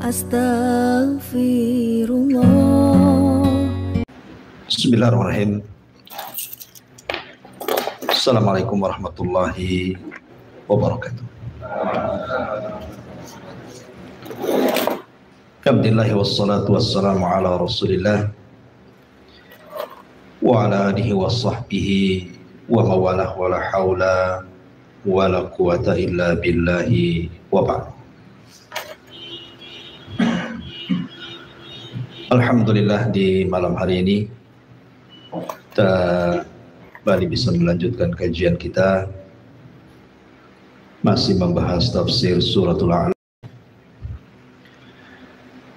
Astaghfirullah. Bismillahirrahmanirrahim. Assalamualaikum warahmatullahi wabarakatuh. Alhamdulillah wassalatu wassalamu ala rasulillah wa ala alihi wa sahbihi wa mawalah wa la hawla wa la quwata illa billahi wa ba'd. Alhamdulillah, di malam hari ini kita kembali bisa melanjutkan kajian kita, masih membahas tafsir suratul A'la,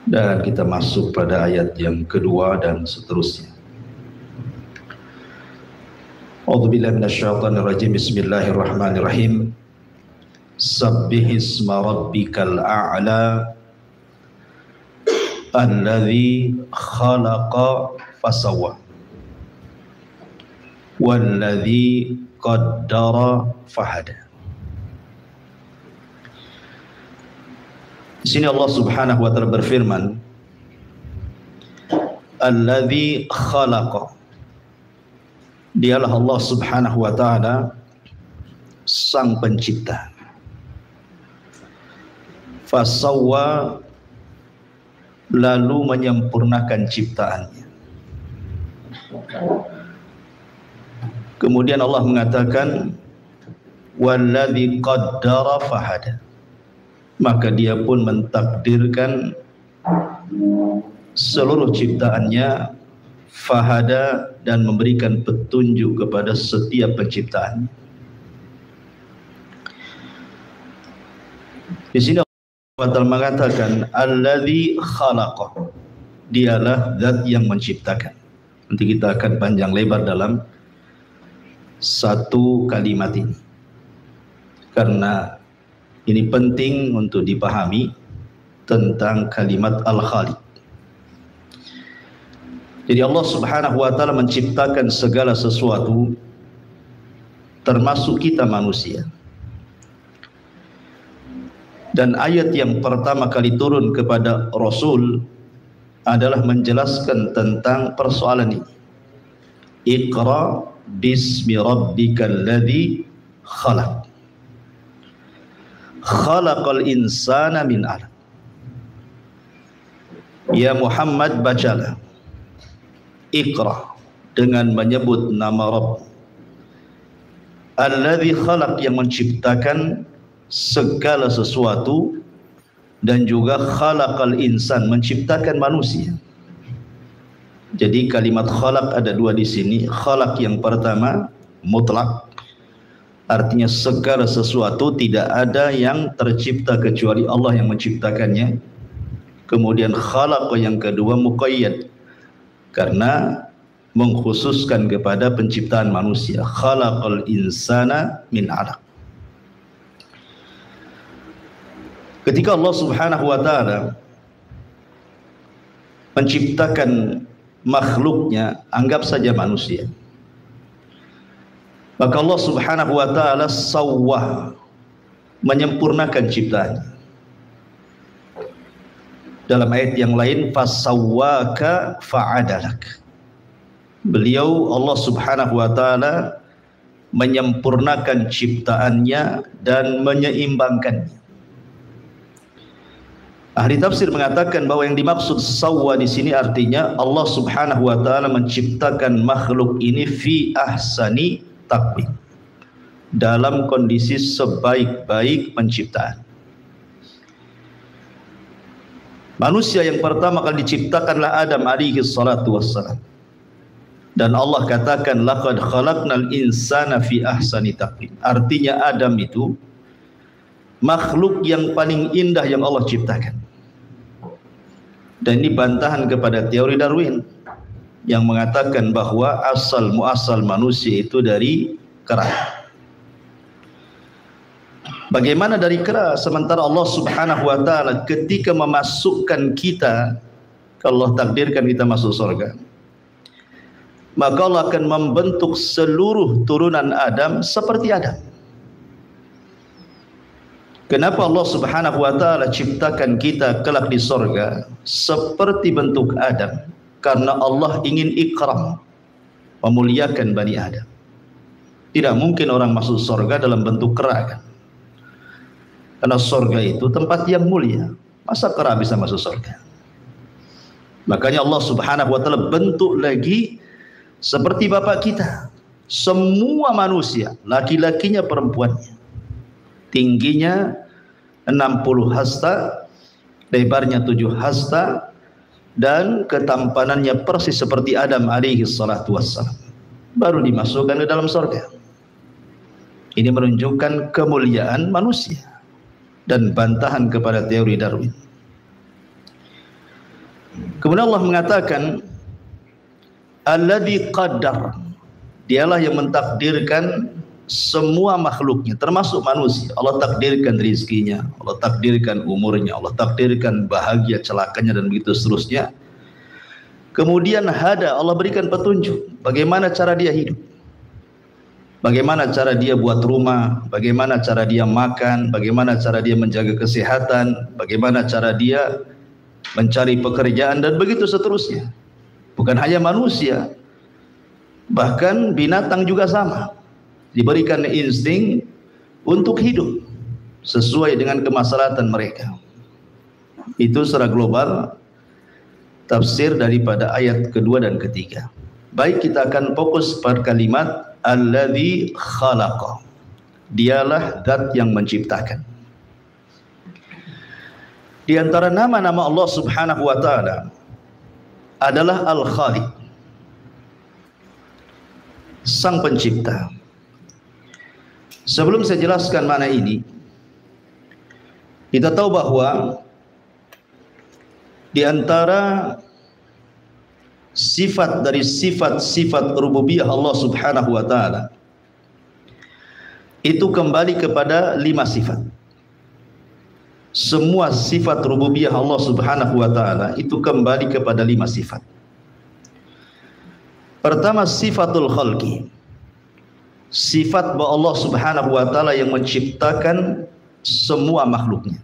dan kita masuk pada ayat yang kedua dan seterusnya. A'udzubillahi minasyaitonir rajim. Bismillahirrahmanirrahim. Sabbihisma rabbikal a'la alladzi khalaqa fasawwa walladzi qaddara fahada. Di sini Allah Subhanahu wa taala berfirman, alladzi khalaqa, dialah Allah Subhanahu wa taala sang pencipta, fasawwa, lalu menyempurnakan ciptaannya. Kemudian Allah mengatakan walladzi qaddara fahada, maka dia pun mentakdirkan seluruh ciptaannya, fahada, dan memberikan petunjuk kepada setiap penciptaan. Di sini Allah mengatakan alladzi khalaqa, dialah zat yang menciptakan. Nanti kita akan panjang lebar dalam satu kalimat ini, karena ini penting untuk dipahami tentang kalimat al-khaliq. Jadi Allah Subhanahu wa taala menciptakan segala sesuatu, termasuk kita manusia. Dan ayat yang pertama kali turun kepada Rasul adalah menjelaskan tentang persoalan ini. Iqra bismi rabbikal ladzi khalaq. Khalaqal insana min 'alaq. Ya Muhammad, bacalah. Iqra, dengan menyebut nama Rabb. Alladzi khalaq, yang menciptakan segala sesuatu, dan juga khalaqal insan, menciptakan manusia. Jadi kalimat khalaq ada dua di sini. Khalaq yang pertama mutlak, artinya segala sesuatu, tidak ada yang tercipta kecuali Allah yang menciptakannya. Kemudian khalaq yang kedua muqayyad, karena mengkhususkan kepada penciptaan manusia. Khalaqal insana min 'alaq. Ketika Allah Subhanahu wa taala menciptakan makhluknya, anggap saja manusia, maka Allah Subhanahu wa taala sawwah, menyempurnakan ciptaannya. Dalam ayat yang lain, fasawwaka fa'adalak. Beliau Allah Subhanahu wa taala menyempurnakan ciptaannya dan menyeimbangkannya. Ahli tafsir mengatakan bahwa yang dimaksud sawwa di sini artinya Allah Subhanahu wa taala menciptakan makhluk ini fi ahsani taqwim, dalam kondisi sebaik-baik penciptaan. Manusia yang pertama kali diciptakanlah Adam alaihi salatu wassalam. Dan Allah katakan laqad khalaqnal insana fi ahsani taqwim. Artinya Adam itu makhluk yang paling indah yang Allah ciptakan. Dan ini bantahan kepada teori Darwin yang mengatakan bahwa asal muasal manusia itu dari kera. Bagaimana dari kera, sementara Allah Subhanahu wa taala ketika memasukkan kita, kalau Allah takdirkan kita masuk surga, maka Allah akan membentuk seluruh turunan Adam seperti Adam. Kenapa Allah Subhanahu wa taala ciptakan kita kelak di sorga seperti bentuk Adam? Karena Allah ingin ikram, memuliakan Bani Adam. Tidak mungkin orang masuk sorga dalam bentuk kera kan? Karena sorga itu tempat yang mulia. Masa kera bisa masuk sorga? Makanya Allah Subhanahu wa taala bentuk lagi seperti bapak kita. Semua manusia, laki-lakinya perempuannya, tingginya 60 hasta, lebarnya 7 hasta, dan ketampanannya persis seperti Adam alaihi salatu wassalam. Baru dimasukkan ke dalam surga. Ini menunjukkan kemuliaan manusia dan bantahan kepada teori Darwin. Kemudian Allah mengatakan, alladzi qaddar, dialah yang mentakdirkan semua makhluknya, termasuk manusia. Allah takdirkan rizkinya, Allah takdirkan umurnya, Allah takdirkan bahagia, celakanya, dan begitu seterusnya. Kemudian hada, Allah berikan petunjuk bagaimana cara dia hidup, bagaimana cara dia buat rumah, bagaimana cara dia makan, bagaimana cara dia menjaga kesehatan, bagaimana cara dia mencari pekerjaan, dan begitu seterusnya. Bukan hanya manusia, bahkan binatang juga sama, diberikan insting untuk hidup sesuai dengan kemaslahatan mereka. Itu secara global tafsir daripada ayat kedua dan ketiga. Baik, kita akan fokus pada kalimat alladzi khalaqa. Dialah zat yang menciptakan. Di antara nama-nama Allah Subhanahu wa taala adalah Al-Khaliq, Sang Pencipta. Sebelum saya jelaskan mana ini, kita tahu bahwa di antara sifat dari sifat-sifat rububiyah Allah Subhanahu wa taala itu kembali kepada 5 sifat. Semua sifat rububiyah Allah Subhanahu wa taala itu kembali kepada 5 sifat. Pertama, sifatul khalqi, sifat bahwa Allah Subhanahu wa taala yang menciptakan semua makhluknya.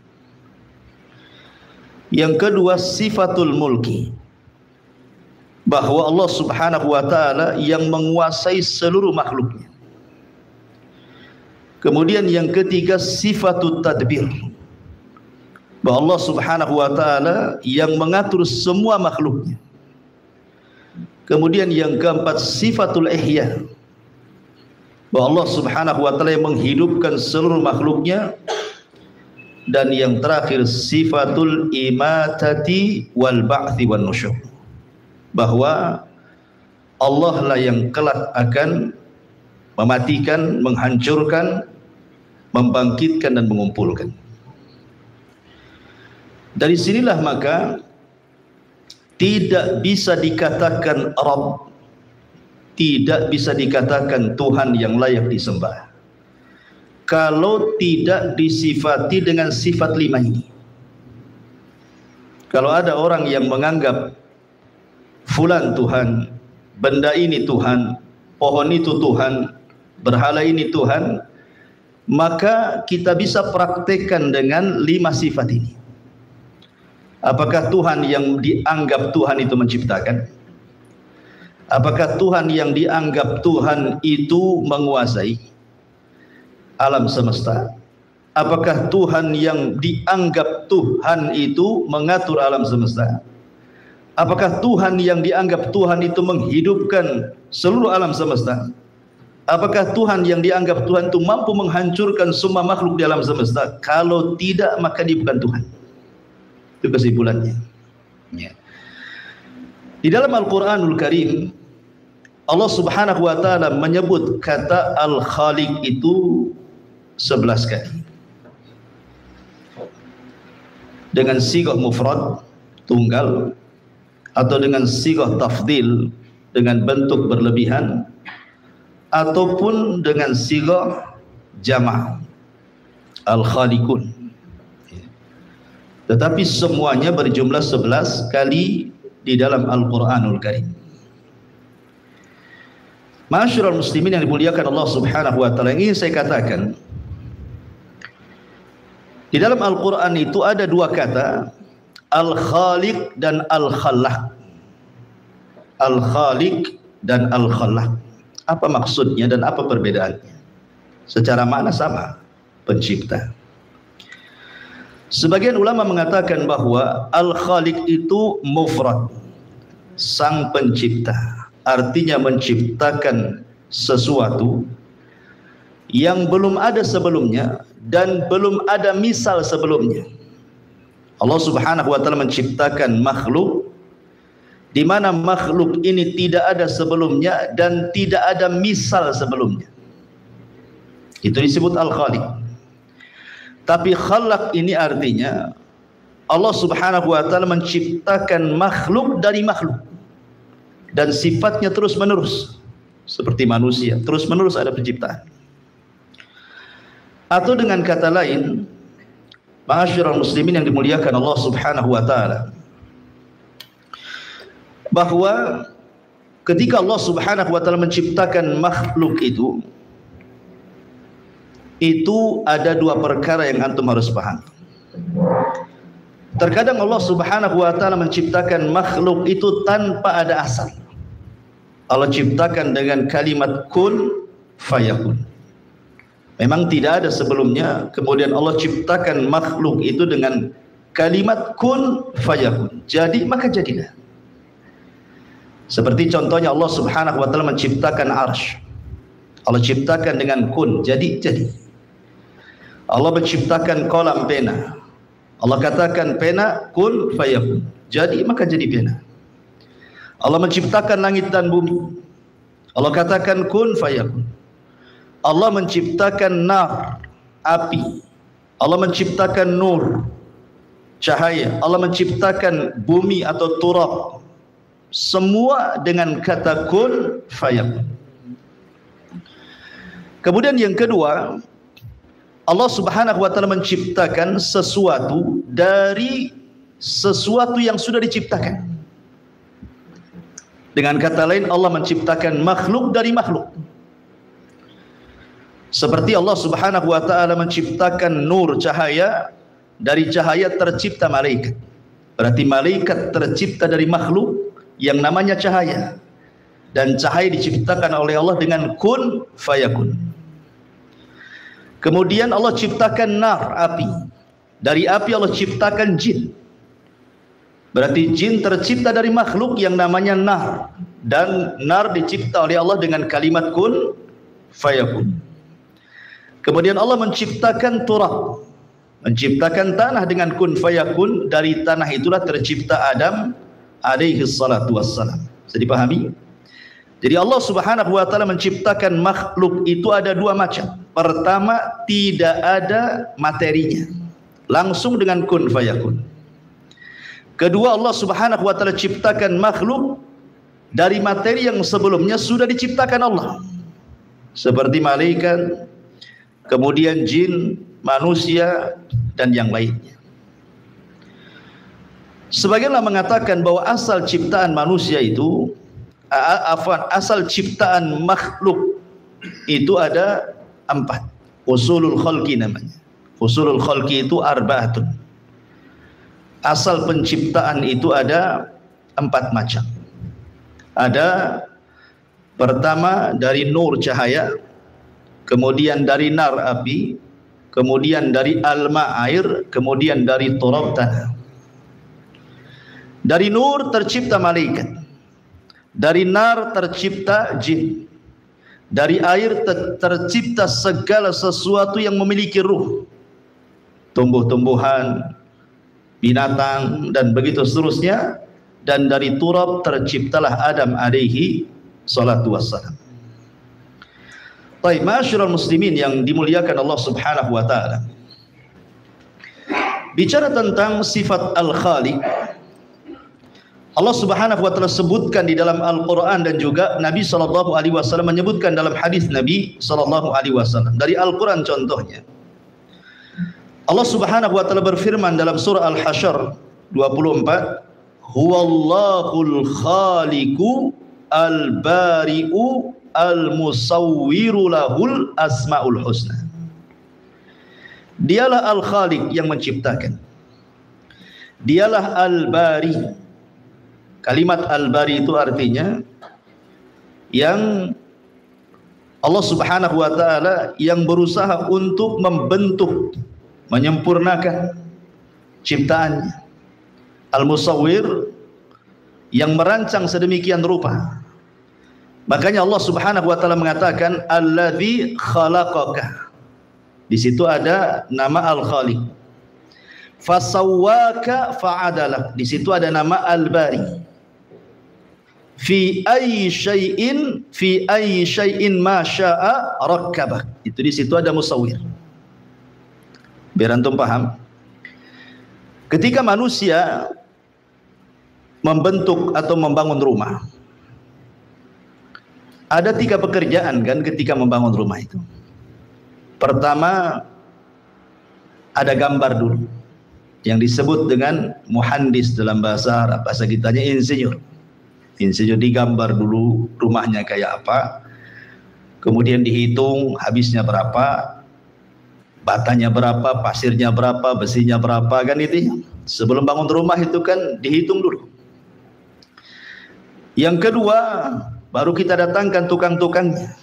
Yang kedua, sifatul mulki, bahwa Allah Subhanahu wa taala yang menguasai seluruh makhluknya. Kemudian yang ketiga, sifatul tadbir, bahwa Allah Subhanahu wa taala yang mengatur semua makhluknya. Kemudian yang keempat, sifatul ihya, bahwa Allah Subhanahu wa taala yang menghidupkan seluruh makhluknya. Dan yang terakhir, sifatul imatati wal ba'thi wan nusyur, bahwa Allah lah yang kelak akan mematikan, menghancurkan, membangkitkan, dan mengumpulkan. Dari sinilah maka tidak bisa dikatakan Rabb, tidak bisa dikatakan Tuhan yang layak disembah kalau tidak disifati dengan sifat 5 ini. Kalau ada orang yang menganggap fulan Tuhan, benda ini Tuhan, pohon itu Tuhan, berhala ini Tuhan, maka kita bisa praktekkan dengan 5 sifat ini. Apakah Tuhan yang dianggap Tuhan itu menciptakan? Apakah Tuhan yang dianggap Tuhan itu menguasai alam semesta? Apakah Tuhan yang dianggap Tuhan itu mengatur alam semesta? Apakah Tuhan yang dianggap Tuhan itu menghidupkan seluruh alam semesta? Apakah Tuhan yang dianggap Tuhan itu mampu menghancurkan semua makhluk di alam semesta? Kalau tidak, maka dia bukan Tuhan. Itu kesimpulannya. Ya. Di dalam Al-Quranul Karim, Allah Subhanahu wa taala menyebut kata Al-Khaliq itu 11 kali. Dengan sighah mufrad, tunggal, atau dengan sighah tafdil, dengan bentuk berlebihan, ataupun dengan sighah jama', Al-Khaliqun. Tetapi semuanya berjumlah 11 kali di dalam Al-Quranul Karim. Ma'asyiral muslimin yang dimuliakan Allah Subhanahu wa taala, ingin saya katakan Di dalam Al-Quran itu ada dua kata, Al-Khaliq dan Al-Khalaq. Al-Khaliq dan Al-Khalaq. Apa maksudnya dan apa perbedaannya? Secara makna sama, pencipta. Sebagian ulama mengatakan bahwa Al-Khaliq itu mufrad, sang pencipta. Artinya menciptakan sesuatu yang belum ada sebelumnya dan belum ada misal sebelumnya. Allah Subhanahu wa taala menciptakan makhluk di mana makhluk ini tidak ada sebelumnya dan tidak ada misal sebelumnya. Itu disebut Al-Khaliq. Tapi Khalaq ini artinya Allah Subhanahu wa taala menciptakan makhluk dari makhluk dan sifatnya terus menerus seperti manusia, terus menerus ada penciptaan. Atau dengan kata lain, ma'asyiral muslimin yang dimuliakan Allah Subhanahu wa taala, bahwa ketika Allah Subhanahu wa taala menciptakan makhluk itu ada dua perkara yang antum harus paham. Terkadang Allah Subhanahu wa taala menciptakan makhluk itu tanpa ada asal. Allah ciptakan dengan kalimat kun fayakun. Memang tidak ada sebelumnya, kemudian Allah ciptakan makhluk itu dengan kalimat kun fayakun. Jadi maka jadilah. Seperti contohnya Allah Subhanahu wa taala menciptakan arsy. Allah ciptakan dengan kun, jadi. Allah menciptakan kolam pena. Allah katakan pena kun fayakun. Jadi maka jadi pena. Allah menciptakan langit dan bumi. Allah katakan kun fayakun. Allah menciptakan nar, api. Allah menciptakan nur, cahaya. Allah menciptakan bumi atau turab. Semua dengan kata kun fayakun. Kemudian yang kedua, Allah Subhanahu wa taala menciptakan sesuatu dari sesuatu yang sudah diciptakan. Dengan kata lain, Allah menciptakan makhluk dari makhluk. Seperti Allah Subhanahu wa taala menciptakan nur, cahaya, dari cahaya tercipta malaikat. Berarti malaikat tercipta dari makhluk yang namanya cahaya. Dan cahaya diciptakan oleh Allah dengan kun fayakun. Kemudian Allah ciptakan nar, api. Dari api Allah ciptakan jin. Berarti jin tercipta dari makhluk yang namanya nar. Dan nar dicipta oleh Allah dengan kalimat kun fayakun. Kemudian Allah menciptakan turab, menciptakan tanah dengan kun fayakun. Dari tanah itulah tercipta Adam alaihi salatu wassalam. Bisa dipahami? Jadi Allah Subhanahu wa taala menciptakan makhluk itu ada dua macam. Pertama, tidak ada materinya, langsung dengan kun fayakun. Kedua, Allah Subhanahu wa taala ciptakan makhluk dari materi yang sebelumnya sudah diciptakan Allah. Seperti malaikat, kemudian jin, manusia, dan yang lainnya. Sebagianlah mengatakan bahwa asal ciptaan manusia itu, asal ciptaan makhluk itu ada 4. Usulul khalqi namanya. Usulul khalqi itu arba'atun. Asal penciptaan itu ada 4 macam. Ada pertama dari nur, cahaya. Kemudian dari nar, api. Kemudian dari alma, air. Kemudian dari turab, tanah. Dari nur tercipta malaikat. Dari nar tercipta jin. Dari air tercipta segala sesuatu yang memiliki ruh. Tumbuh-tumbuhan, binatang, dan begitu seterusnya. Dan dari turab terciptalah Adam alaihi salatu wassalam. Baik, ma'asyiral muslimin yang dimuliakan Allah Subhanahu wa taala. Bicara tentang sifat Al-Khaliq, Allah Subhanahu wa taala sebutkan di dalam Al-Qur'an dan juga Nabi sallallahu alaihi wasallam menyebutkan dalam hadis Nabi sallallahu alaihi wasallam. Dari Al-Qur'an contohnya, Allah Subhanahu wa taala berfirman dalam surah Al-Hasyr 24, Huwallahul khaliqu al-bari'u al-musawwiru lahul asmaul husna. Dialah Al-Khaliq yang menciptakan. Dialah Al-Bari. Kalimat Al-Bari itu artinya yang Allah Subhanahu wa taala yang berusaha untuk membentuk, menyempurnakan ciptaannya. Al-Musawwir yang merancang sedemikian rupa. Makanya Allah Subhanahu wa taala mengatakan alladzi khalaqaka. Di situ ada nama Al-Khaliq. Fasawwaka fa'adalak. Di situ ada nama Al-Bari. Fi ayyi syai'in ma syaa rakkabak. Itu di situ ada musawwir. Biar antum paham. Ketika manusia membentuk atau membangun rumah, ada 3 pekerjaan kan ketika membangun rumah itu. Pertama, ada gambar dulu yang disebut dengan muhandis dalam bahasa Arab, bahasa kitanya insinyur. Insinyur digambar dulu rumahnya kayak apa, kemudian dihitung habisnya berapa, batanya berapa, pasirnya berapa, besinya berapa, kan itu. Sebelum bangun rumah itu kan dihitung dulu. Yang kedua, baru kita datangkan tukang-tukangnya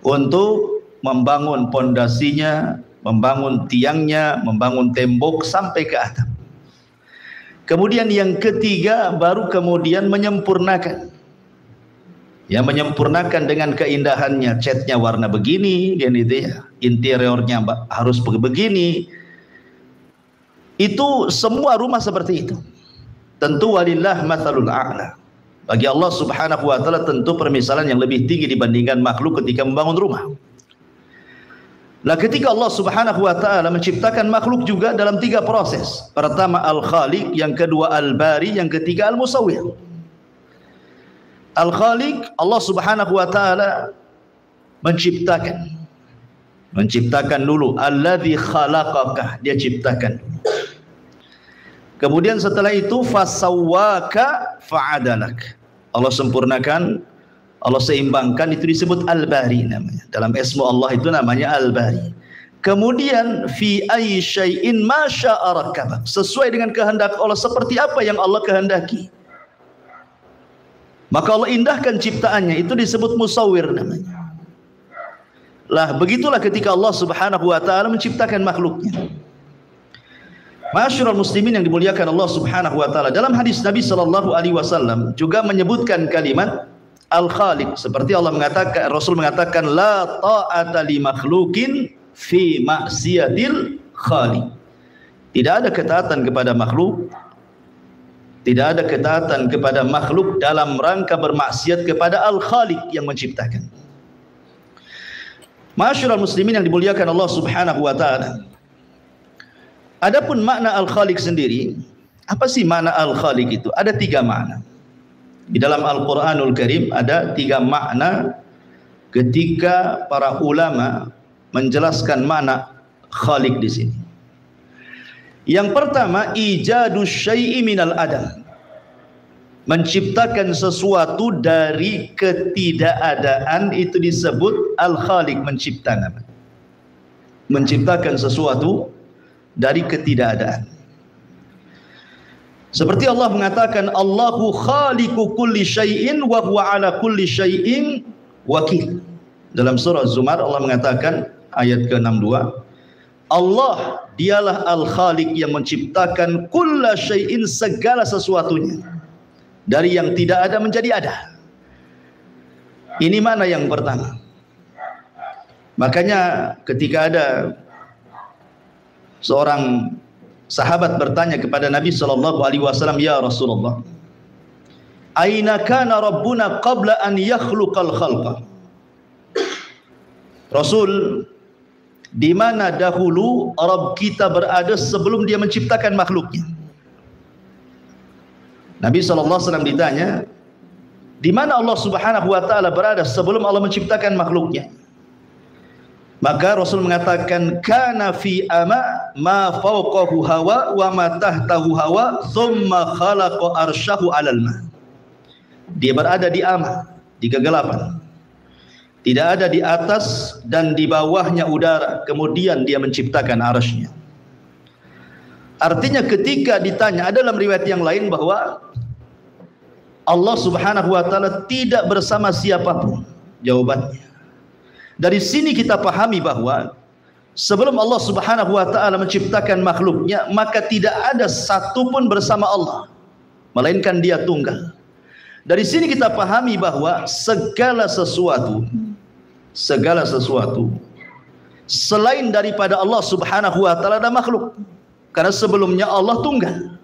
untuk membangun pondasinya, membangun tiangnya, membangun tembok sampai ke atap. Kemudian yang ketiga baru kemudian menyempurnakan. Ya, menyempurnakan dengan keindahannya, catnya warna begini, kan itu ya. Interiornya harus begini. Itu semua rumah seperti itu. Tentu walillah matsalul a'la. Bagi Allah Subhanahu wa taala tentu permisalan yang lebih tinggi dibandingkan makhluk ketika membangun rumah. Nah, ketika Allah Subhanahu wa taala menciptakan makhluk juga dalam 3 proses. Pertama Al-Khaliq, yang kedua Al-Bari, yang ketiga Al-Musawwir. Al-Khaliq, Allah Subhanahu wa taala menciptakan dulu. Alladzi khalaqaka, dia ciptakan. Kemudian setelah itu fasawwaka fa'adalak. Allah sempurnakan, Allah seimbangkan, itu disebut Al-Bari namanya. Dalam ismu Allah itu namanya Al-Bari. Kemudian fi ayyi syai'in ma syaa rakkabak. Sesuai dengan kehendak Allah, seperti apa yang Allah kehendaki. Maka Allah indahkan ciptaannya, itu disebut musawwir namanya. Lah, begitulah ketika Allah Subhanahu wa taala menciptakan makhluknya. Ma'asyiral muslimin yang dimuliakan Allah Subhanahu wa taala, dalam hadis Nabi sallallahu alaihi wasallam juga menyebutkan kalimat Al-Khaliq, seperti Allah mengatakan, Rasul mengatakan la ta'ata li makhluqin fi ma'siyatil khaliq. Tidak ada ketaatan kepada makhluk, tidak ada ketaatan kepada makhluk dalam rangka bermaksiat kepada Al-Khaliq yang menciptakan. Ma'asyiral muslimin yang dimuliakan Allah Subhanahu wa taala. Adapun makna Al-Khaliq sendiri, apa sih makna Al-Khaliq itu? Ada 3 makna. Di dalam Al-Quranul Karim ada 3 makna ketika para ulama menjelaskan makna Khaliq di sini. Yang pertama, ijadus syai'i minal adam. Menciptakan sesuatu dari ketidakadaan, itu disebut Al-Khaliq, menciptakan. Menciptakan sesuatu dari ketidakadaan. Seperti Allah mengatakan Allahu khaliqu kulli syai'in wa huwa ala kulli syai'in wakil. Dalam surah Zumar Allah mengatakan ayat ke-62, Allah dialah Al-Khaliq yang menciptakan kulla syai'in, segala sesuatunya, dari yang tidak ada menjadi ada. Ini mana yang pertama. Makanya ketika ada seorang sahabat bertanya kepada Nabi sallallahu alaihi wasallam, ya Rasulullah, aina kana rabbuna qabla an yakhluqal khalqa? Rasul, di mana dahulu Rabb kita berada sebelum dia menciptakan makhluknya? Nabi sallallahu alaihi wasallam ditanya, di mana Allah Subhanahu wa taala berada sebelum Allah menciptakan makhluknya? Maka Rasul mengatakan kana fi ama ma fawqahu hawa wa ma tahtahu hawa thumma khalaqa arsyahu 'alal ma. Dia berada di ama, di kegelapan. Tidak ada di atas dan di bawahnya udara, kemudian dia menciptakan arasy-Nya. Artinya ketika ditanya, ada dalam riwayat yang lain bahwa Allah subhanahu wa ta'ala tidak bersama siapapun. Jawabannya, dari sini kita pahami bahwa sebelum Allah subhanahu wa ta'ala menciptakan makhluknya, maka tidak ada satupun bersama Allah, melainkan dia tunggal. Dari sini kita pahami bahwa segala sesuatu selain daripada Allah subhanahu wa ta'ala ada makhluk, karena sebelumnya Allah tunggal.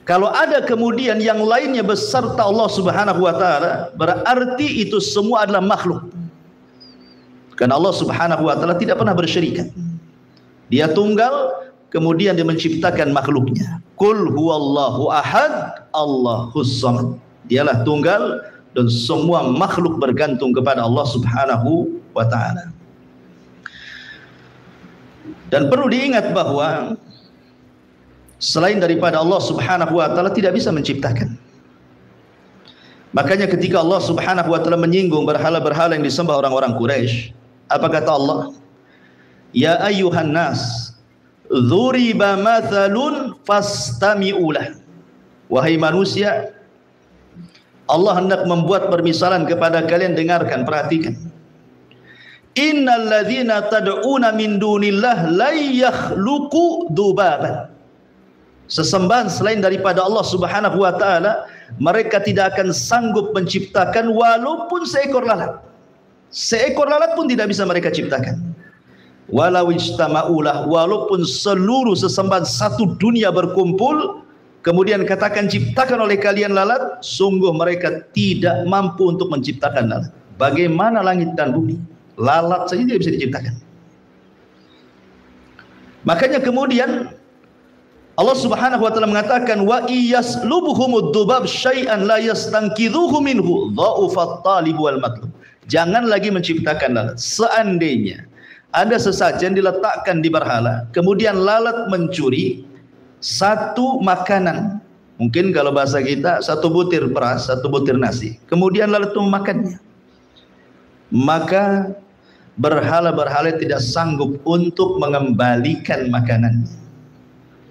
Kalau ada kemudian yang lainnya beserta Allah subhanahu wa ta'ala, berarti itu semua adalah makhluk, karena Allah subhanahu wa ta'ala tidak pernah bersyirikan. Dia tunggal, kemudian dia menciptakan makhluknya. Qul huwallahu ahad Allahus samad. Dialah tunggal dan semua makhluk bergantung kepada Allah subhanahu wa ta'ala. Dan perlu diingat bahwa selain daripada Allah subhanahu wa ta'ala tidak bisa menciptakan. Makanya ketika Allah subhanahu wa ta'ala menyinggung berhala-berhala yang disembah orang-orang Quraisy, apa kata Allah? Ya ayyuhan nas, dzuriba mathalun fastami'ulah. Wahai manusia, Allah hendak membuat permisalan kepada kalian, dengarkan, perhatikan. Innal ladzina tad'una min dunillah la yakhluqu dzubaban. Sesembahan selain daripada Allah subhanahu wa ta'ala, mereka tidak akan sanggup menciptakan walaupun seekor lalat. Seekor lalat pun tidak bisa mereka ciptakan. Walau ijtama'ulah, walaupun seluruh sesembahan satu dunia berkumpul, kemudian katakan ciptakan oleh kalian lalat, sungguh mereka tidak mampu untuk menciptakan lalat. Bagaimana langit dan bumi? Lalat saja tidak bisa diciptakan. Makanya kemudian Allah subhanahu wa ta'ala mengatakan, wa iyaslubuhumud dzubab syai'an la yastanqidhuhu minhu dha'ufat talib wal matlub. Jangan lagi menciptakan lalat. Seandainya ada sesajen diletakkan di berhala, kemudian lalat mencuri satu makanan, mungkin kalau bahasa kita satu butir beras, satu butir nasi, kemudian lalat itu memakannya, maka berhala-berhala tidak sanggup untuk mengembalikan makanannya.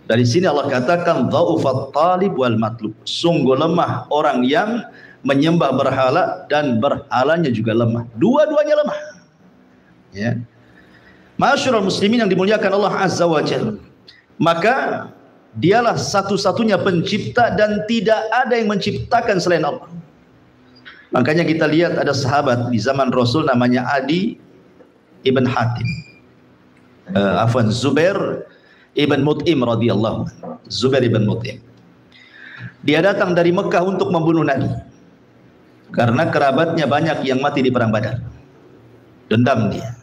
Dari sini Allah katakan dha'ufat talib wal matlub. Sungguh lemah orang yang menyembah berhala dan berhalanya juga lemah. Dua-duanya lemah. Ya. Ma'asyiral muslimin yang dimuliakan Allah Azza wa Jalla, maka dialah satu-satunya pencipta dan tidak ada yang menciptakan selain Allah. Makanya kita lihat ada sahabat di zaman Rasul namanya Adi ibn Hatim, Zubair ibn Mut'im radhiyallahu anhu. Zubair ibn Mut'im, dia datang dari Mekah untuk membunuh Nabi karena kerabatnya banyak yang mati di perang Badar. Dendam dia.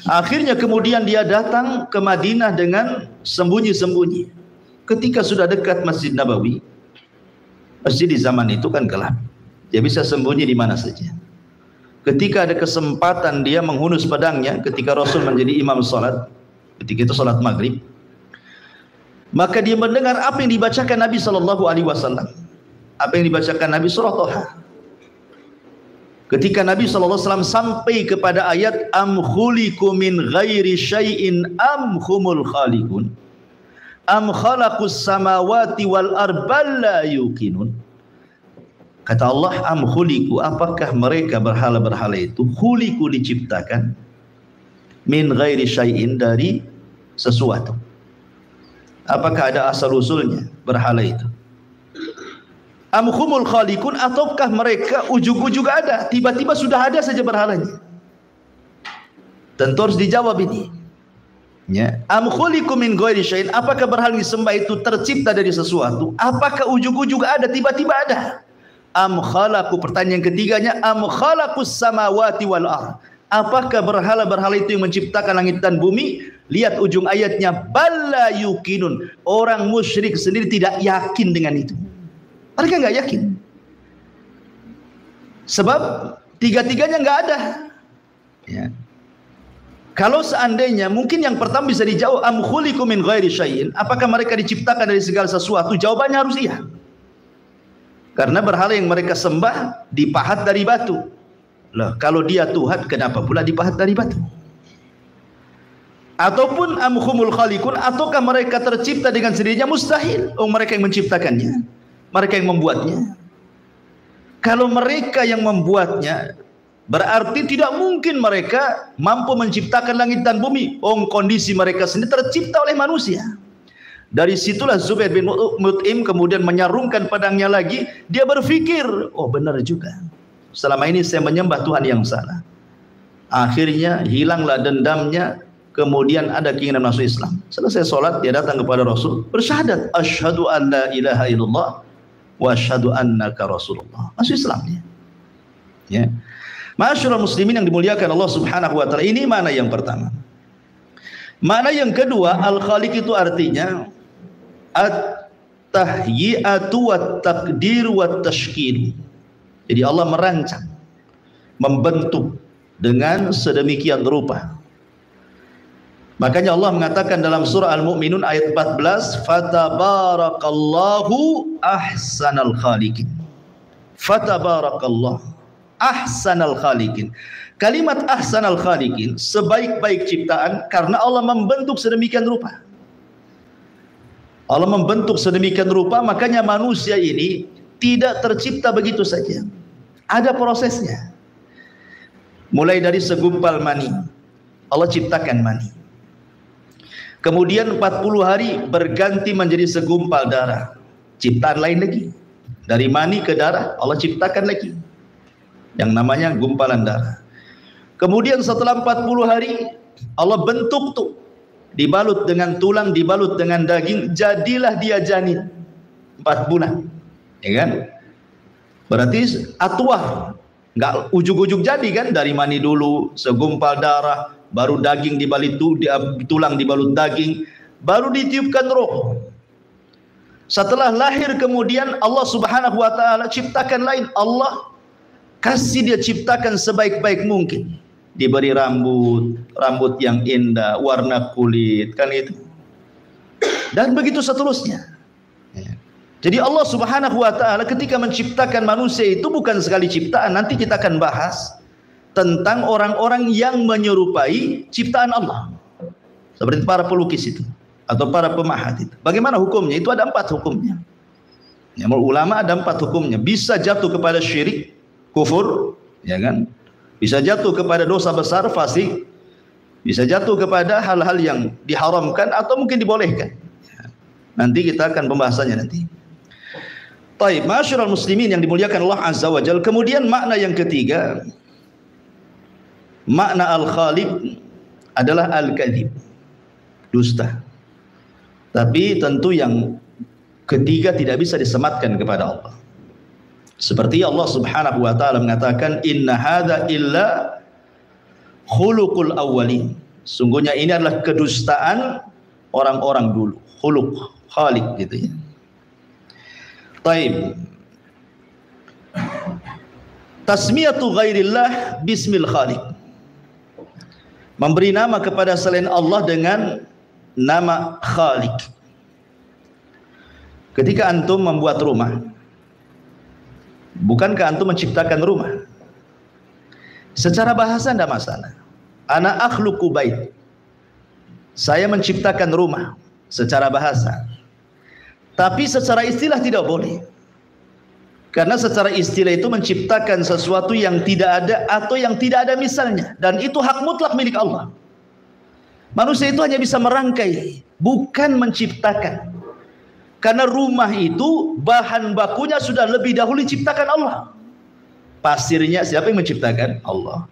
Akhirnya kemudian dia datang ke Madinah dengan sembunyi-sembunyi. Ketika sudah dekat Masjid Nabawi, masjid di zaman itu kan gelap, dia bisa sembunyi di mana saja. Ketika ada kesempatan dia menghunus pedangnya ketika Rasul menjadi imam salat, ketika itu salat maghrib, maka dia mendengar apa yang dibacakan Nabi SAW. Apa yang dibacakan Nabi, surah Thaha. Ketika Nabi SAW sampai kepada ayat am khuliqu min ghairi syai'in am humul khaliqun am khalaqus samawati wal arbal la yuqinun. Kata Allah, am khuliqu, apakah mereka berhala-berhala itu khuliqu, diciptakan, min ghairi syai'in, dari sesuatu. Apakah ada asal usulnya berhala itu? Am humul khaliqun, ataukah mereka ujug-ujug ada, tiba-tiba sudah ada saja berhalanya? Tentu harus dijawab ini. Ya. Am khuliqu min ghairi syai'in, apakah berhala yang disembah itu tercipta dari sesuatu? Apakah ujug-ujug ada, tiba-tiba ada? Am khalaqu, pertanyaan ketiganya, am khalaqus samawati wal ardh, apakah berhala-berhala itu yang menciptakan langit dan bumi? Lihat ujung ayatnya, balla yuqinun, orang musyrik sendiri tidak yakin dengan itu. Mereka nggak yakin, sebab tiga-tiganya nggak ada. Ya. Kalau seandainya, mungkin yang pertama bisa dijawab, am khuliqu min ghairi syai'in, apakah mereka diciptakan dari segala sesuatu? Jawabannya harus iya, karena berhala yang mereka sembah dipahat dari batu, Lah, kalau dia Tuhan, kenapa pula dipahat dari batu? Ataupun amhumul khaliqun, ataukah mereka tercipta dengan sendirinya? Mustahil. Oh, mereka yang menciptakannya, mereka yang membuatnya. Kalau mereka yang membuatnya, berarti tidak mungkin mereka mampu menciptakan langit dan bumi. Oh, kondisi mereka sendiri tercipta oleh manusia. Dari situlah Zubair bin Mut'im kemudian menyarungkan pedangnya lagi. Dia berpikir, oh benar juga, selama ini saya menyembah Tuhan yang salah. Akhirnya hilanglah dendamnya. Kemudian ada keinginan masuk Islam. Selesai sholat, dia datang kepada Rasul, bersyahadat, asyhadu an la ilaha illallah wa asyhadu annaka rasulullah. Masuk Islam dia. Ya. Ma'asyiral muslimin yang dimuliakan Allah Subhanahu wa taala, ini makna yang pertama. Makna yang kedua, al-khaliq itu artinya at-tahyi'atu wat-taqdir wat-tashkil. Jadi Allah merancang, membentuk dengan sedemikian rupa. Makanya Allah mengatakan dalam surah Al-Mu'minun ayat 14, fatabarakallahu ahsanal khaliqin. Fatabarakallah ahsanal khaliqin. Kalimat ahsanal khaliqin, sebaik-baik ciptaan, karena Allah membentuk sedemikian rupa. Allah membentuk sedemikian rupa, makanya manusia ini tidak tercipta begitu saja. Ada prosesnya. Mulai dari segumpal mani, Allah ciptakan mani. Kemudian 40 hari berganti menjadi segumpal darah. Ciptaan lain lagi. Dari mani ke darah, Allah ciptakan lagi yang namanya gumpalan darah. Kemudian setelah 40 hari, Allah bentuk tuh, dibalut dengan tulang, dibalut dengan daging, jadilah dia janin 4 bulan. Ya kan? Berarti atwah, enggak ujug-ujug jadi kan, dari mani dulu, segumpal darah, baru daging dibalut tulang, dibalut daging, baru ditiupkan roh. Setelah lahir kemudian Allah Subhanahu wa taala ciptakan lain. Allah kasih dia ciptakan sebaik-baik mungkin. Diberi rambut yang indah, warna kulit, kan itu. Dan begitu seterusnya. Jadi Allah Subhanahu wa taala ketika menciptakan manusia itu bukan sekali ciptaan. Nanti kita akan bahas tentang orang-orang yang menyerupai ciptaan Allah, seperti para pelukis itu atau para pemahat itu. Bagaimana hukumnya? Itu ada 4 hukumnya. Ya, ulama ada 4 hukumnya. Bisa jatuh kepada syirik, kufur, ya kan? Bisa jatuh kepada dosa besar, fasik. Bisa jatuh kepada hal-hal yang diharamkan atau mungkin dibolehkan. Ya. Nanti kita akan pembahasannya nanti. Baik, ma'asyiral muslimin yang dimuliakan Allah Azza wa Jalla. Kemudian makna yang ketiga, makna al-khaliq adalah al-kadhib, dusta. Tapi tentu yang ketiga tidak bisa disematkan kepada Allah. Seperti Allah Subhanahu wa taala mengatakan, inna hadza illa khuluqul awwalin. Sungguhnya ini adalah kedustaan orang-orang dulu. Khuluq, khaliq gitu ya. Taib. Tasmiyatu ghairillah bismil khaliq. Memberi nama kepada selain Allah dengan nama Khaliq. Ketika antum membuat rumah, bukankah antum menciptakan rumah? Secara bahasa tidak masalah. Ana akhluqu bait. Saya menciptakan rumah secara bahasa. Tapi secara istilah tidak boleh. Karena secara istilah itu menciptakan sesuatu yang tidak ada atau yang tidak ada misalnya. Dan itu hak mutlak milik Allah. Manusia itu hanya bisa merangkai, bukan menciptakan. Karena rumah itu bahan bakunya sudah lebih dahulu diciptakan Allah. Pasirnya siapa yang menciptakan? Allah.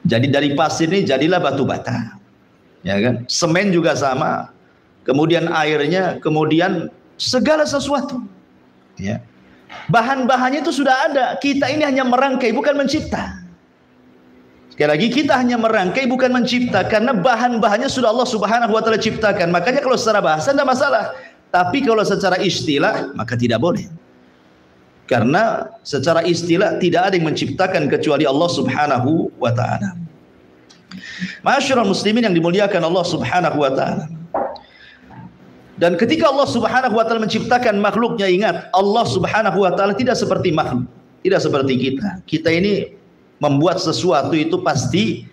Jadi dari pasir ini jadilah batu bata. Ya kan? Semen juga sama. Kemudian airnya, kemudian segala sesuatu. Ya. Bahan-bahannya itu sudah ada. Kita ini hanya merangkai, bukan mencipta. Sekali lagi, kita hanya merangkai, bukan mencipta. Karena bahan-bahannya sudah Allah Subhanahu wa taala ciptakan. Makanya kalau secara bahasa tidak masalah. Tapi kalau secara istilah, maka tidak boleh. Karena secara istilah tidak ada yang menciptakan kecuali Allah Subhanahu wa taala. Ma'asyiral muslimin yang dimuliakan Allah Subhanahu wa taala. Dan ketika Allah Subhanahu wa taala menciptakan makhluknya, ingat, Allah Subhanahu wa taala tidak seperti makhluk, tidak seperti kita. Kita ini membuat sesuatu itu pasti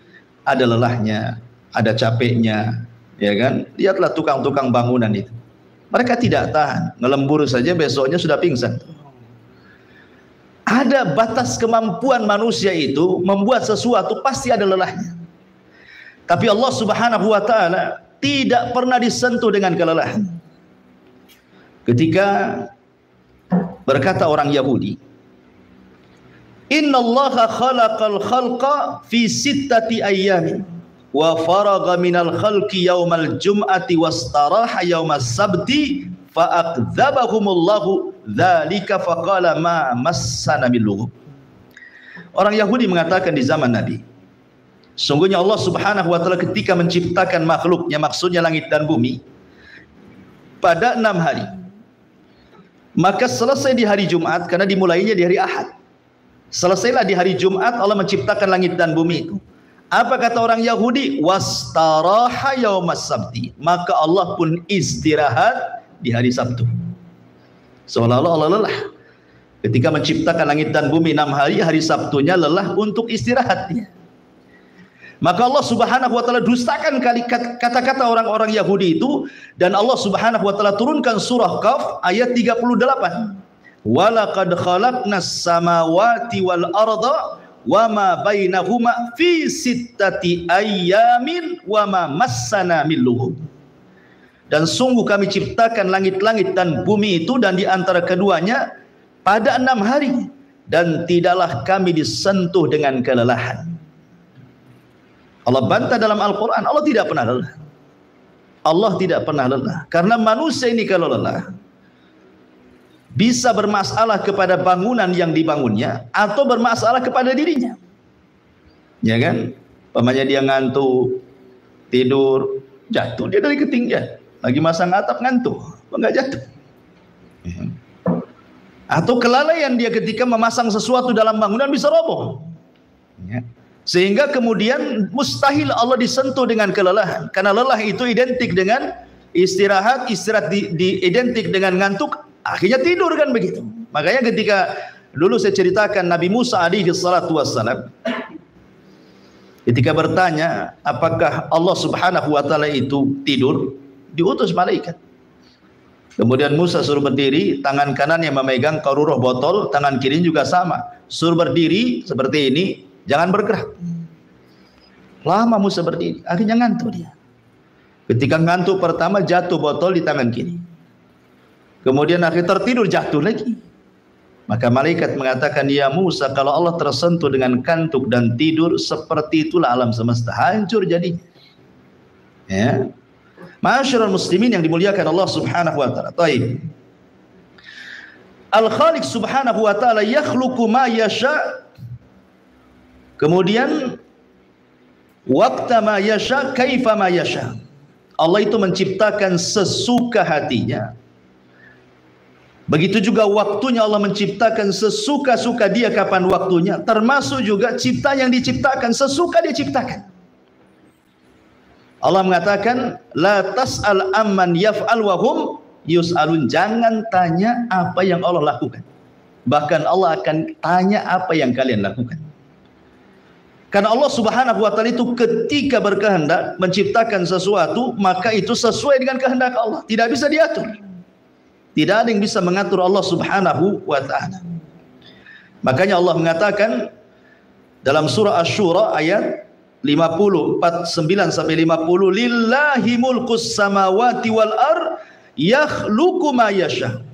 ada lelahnya, ada capeknya, ya kan? Lihatlah tukang-tukang bangunan itu. Mereka tidak tahan, ngelembur saja besoknya sudah pingsan. Ada batas kemampuan manusia itu membuat sesuatu pasti ada lelahnya. Tapi Allah Subhanahu wa taala tidak pernah disentuh dengan kelelahan. Ketika berkata orang Yahudi, "Innallaha khalaqal khalqa fi sittati ayyamin wa faragha minal khalqi yaumal jum'ati wastaraha yaumas sabti fa aqdzabahumullahu dzalika faqala ma massana min lughub." Orang Yahudi mengatakan di zaman Nabi, sungguhnya Allah Subhanahu wa taala ketika menciptakan makhluknya, maksudnya langit dan bumi, pada 6 hari. Maka selesai di hari Jumat, karena dimulainya di hari Ahad. Selesailah di hari Jumat Allah menciptakan langit dan bumi itu. Apa kata orang Yahudi? Wastaraha yaumas sabti. Maka Allah pun istirahat di hari Sabtu. Seolah-olah Allah lelah. Ketika menciptakan langit dan bumi 6 hari, hari Sabtunya lelah untuk istirahatnya. Maka Allah Subhanahu wa taala dustakan kata-kata orang-orang Yahudi itu, dan Allah Subhanahu wa taala turunkan surah Qaf ayat 38. Walaqad khalaqnas samawati wal arda wama bainahuma fi sittati ayyamin wama massana min lughub. Dan sungguh kami ciptakan langit-langit dan bumi itu dan di antara keduanya pada 6 hari, dan tidaklah kami disentuh dengan kelelahan. Allah bantah dalam Al-Quran, Allah tidak pernah lelah. Allah tidak pernah lelah. Karena manusia ini kalau lelah, bisa bermasalah kepada bangunan yang dibangunnya, atau bermasalah kepada dirinya. Ya kan? Pamannya dia ngantuk, tidur, jatuh dia dari ketinggian. Lagi masang atap ngantuk, enggak jatuh. Atau kelalaian dia ketika memasang sesuatu dalam bangunan bisa roboh. Ya. Sehingga kemudian mustahil Allah disentuh dengan kelelahan, karena lelah itu identik dengan istirahat, istirahat identik dengan ngantuk, akhirnya tidur kan begitu. Makanya ketika dulu saya ceritakan Nabi Musa alaihi salatu wassalam, ketika bertanya apakah Allah Subhanahu wa taala itu tidur, diutus malaikat. Kemudian Musa suruh berdiri, tangan kanannya memegang qaruruh botol, tangan kiri juga sama, suruh berdiri seperti ini, jangan bergerak. Lama Musa berdiri, akhirnya ngantuk dia. Ketika ngantuk pertama, jatuh botol di tangan kiri. Kemudian akhirnya tertidur, jatuh lagi. Maka malaikat mengatakan, ya Musa, kalau Allah tersentuh dengan kantuk dan tidur, seperti itulah alam semesta, hancur jadinya. Ya. Ma'asyiral muslimin yang dimuliakan Allah Subhanahu wa taala. Baik. Al-Khaliq Subhanahu wa taala yakhluqu ma yasha. Kemudian waqta ma yasha kaifa ma yasha. Allah itu menciptakan sesuka hatinya. Begitu juga waktunya Allah menciptakan sesuka-suka dia kapan waktunya. Termasuk juga cipta yang diciptakan sesuka dia ciptakan. Allah mengatakan la tas'al amman yaf'al wa hum yus'alun. Jangan tanya apa yang Allah lakukan. Bahkan Allah akan tanya apa yang kalian lakukan. Karena Allah Subhanahu wa taala itu ketika berkehendak menciptakan sesuatu, maka itu sesuai dengan kehendak Allah, tidak bisa diatur. Tidak ada yang bisa mengatur Allah Subhanahu wa taala. Makanya Allah mengatakan dalam surah Asy-Syura ayat 49 sampai 50, lillahi mulkus samawati wal ar yakhluqu ma yasha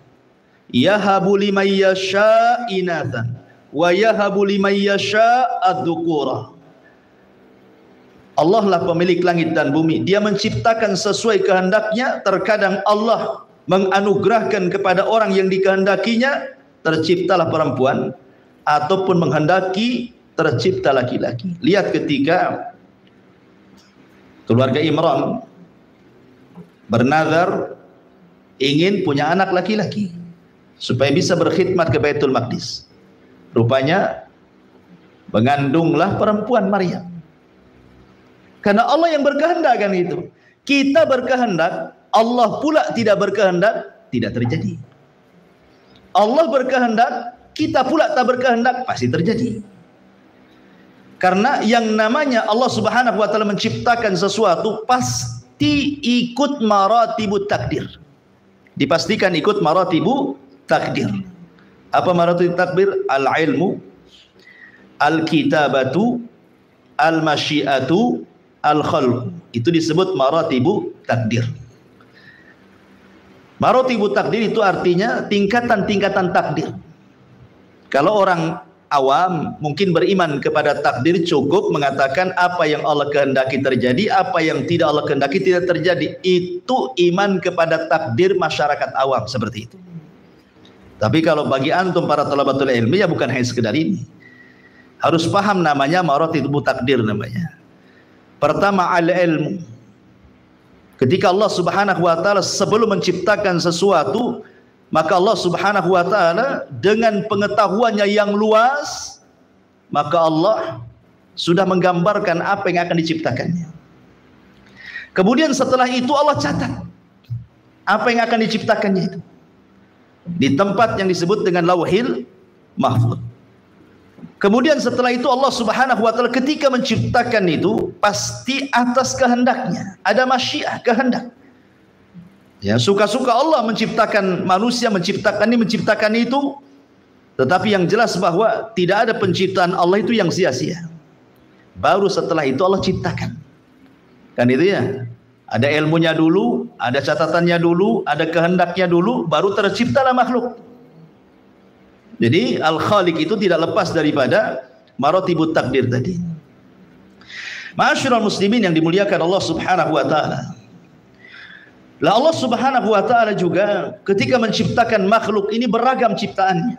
yahabu liman yasha inathan wa yahabu liman yasha ad-dzukura. Allah lah pemilik langit dan bumi. Dia menciptakan sesuai kehendaknya. Terkadang Allah menganugerahkan kepada orang yang dikehendakinya terciptalah perempuan, ataupun menghendaki tercipta laki-laki. Lihat ketika keluarga Imran bernazar ingin punya anak laki-laki supaya bisa berkhidmat ke Baitul Maqdis. Rupanya mengandunglah perempuan Maryam. Karena Allah yang berkehendak kan itu. Kita berkehendak, Allah pula tidak berkehendak, tidak terjadi. Allah berkehendak, kita pula tak berkehendak, pasti terjadi. Karena yang namanya Allah Subhanahu wa taala menciptakan sesuatu pasti ikut maratibut takdir. Dipastikan ikut maratibut takdir. Apa maratibut takdir? Al-ilmu, al-kitabatu, al-masyiatu, al-khalq. Itu disebut maratibut takdir. Maratibut takdir itu artinya tingkatan-tingkatan takdir. Kalau orang awam mungkin beriman kepada takdir, cukup mengatakan apa yang Allah kehendaki terjadi, apa yang tidak Allah kehendaki tidak terjadi. Itu iman kepada takdir masyarakat awam, seperti itu. Tapi kalau bagi antum para talabatul ilmi, ya bukan hanya sekedar ini. Harus paham namanya maratibut takdir namanya. Pertama, al-ilmu. Ketika Allah Subhanahu wa taala sebelum menciptakan sesuatu, maka Allah Subhanahu wa taala dengan pengetahuannya yang luas, maka Allah sudah menggambarkan apa yang akan diciptakannya. Kemudian setelah itu Allah catat apa yang akan diciptakannya itu di tempat yang disebut dengan Lauhil Mahfuz. Kemudian setelah itu Allah Subhanahu wa taala ketika menciptakan itu pasti atas kehendaknya, ada masyiah, kehendak. Ya, suka-suka Allah menciptakan manusia, menciptakan ini, menciptakan itu. Tetapi yang jelas bahwa tidak ada penciptaan Allah itu yang sia-sia. Baru setelah itu Allah ciptakan. Kan itu ya. Ada ilmunya dulu, ada catatannya dulu, ada kehendaknya dulu, baru terciptalah makhluk. Jadi Al-Khaliq itu tidak lepas daripada maratibut takdir tadi. Ma'asyiral muslimin yang dimuliakan Allah Subhanahu wa taala. Lah Allah Subhanahu wa taala juga ketika menciptakan makhluk ini beragam ciptaannya.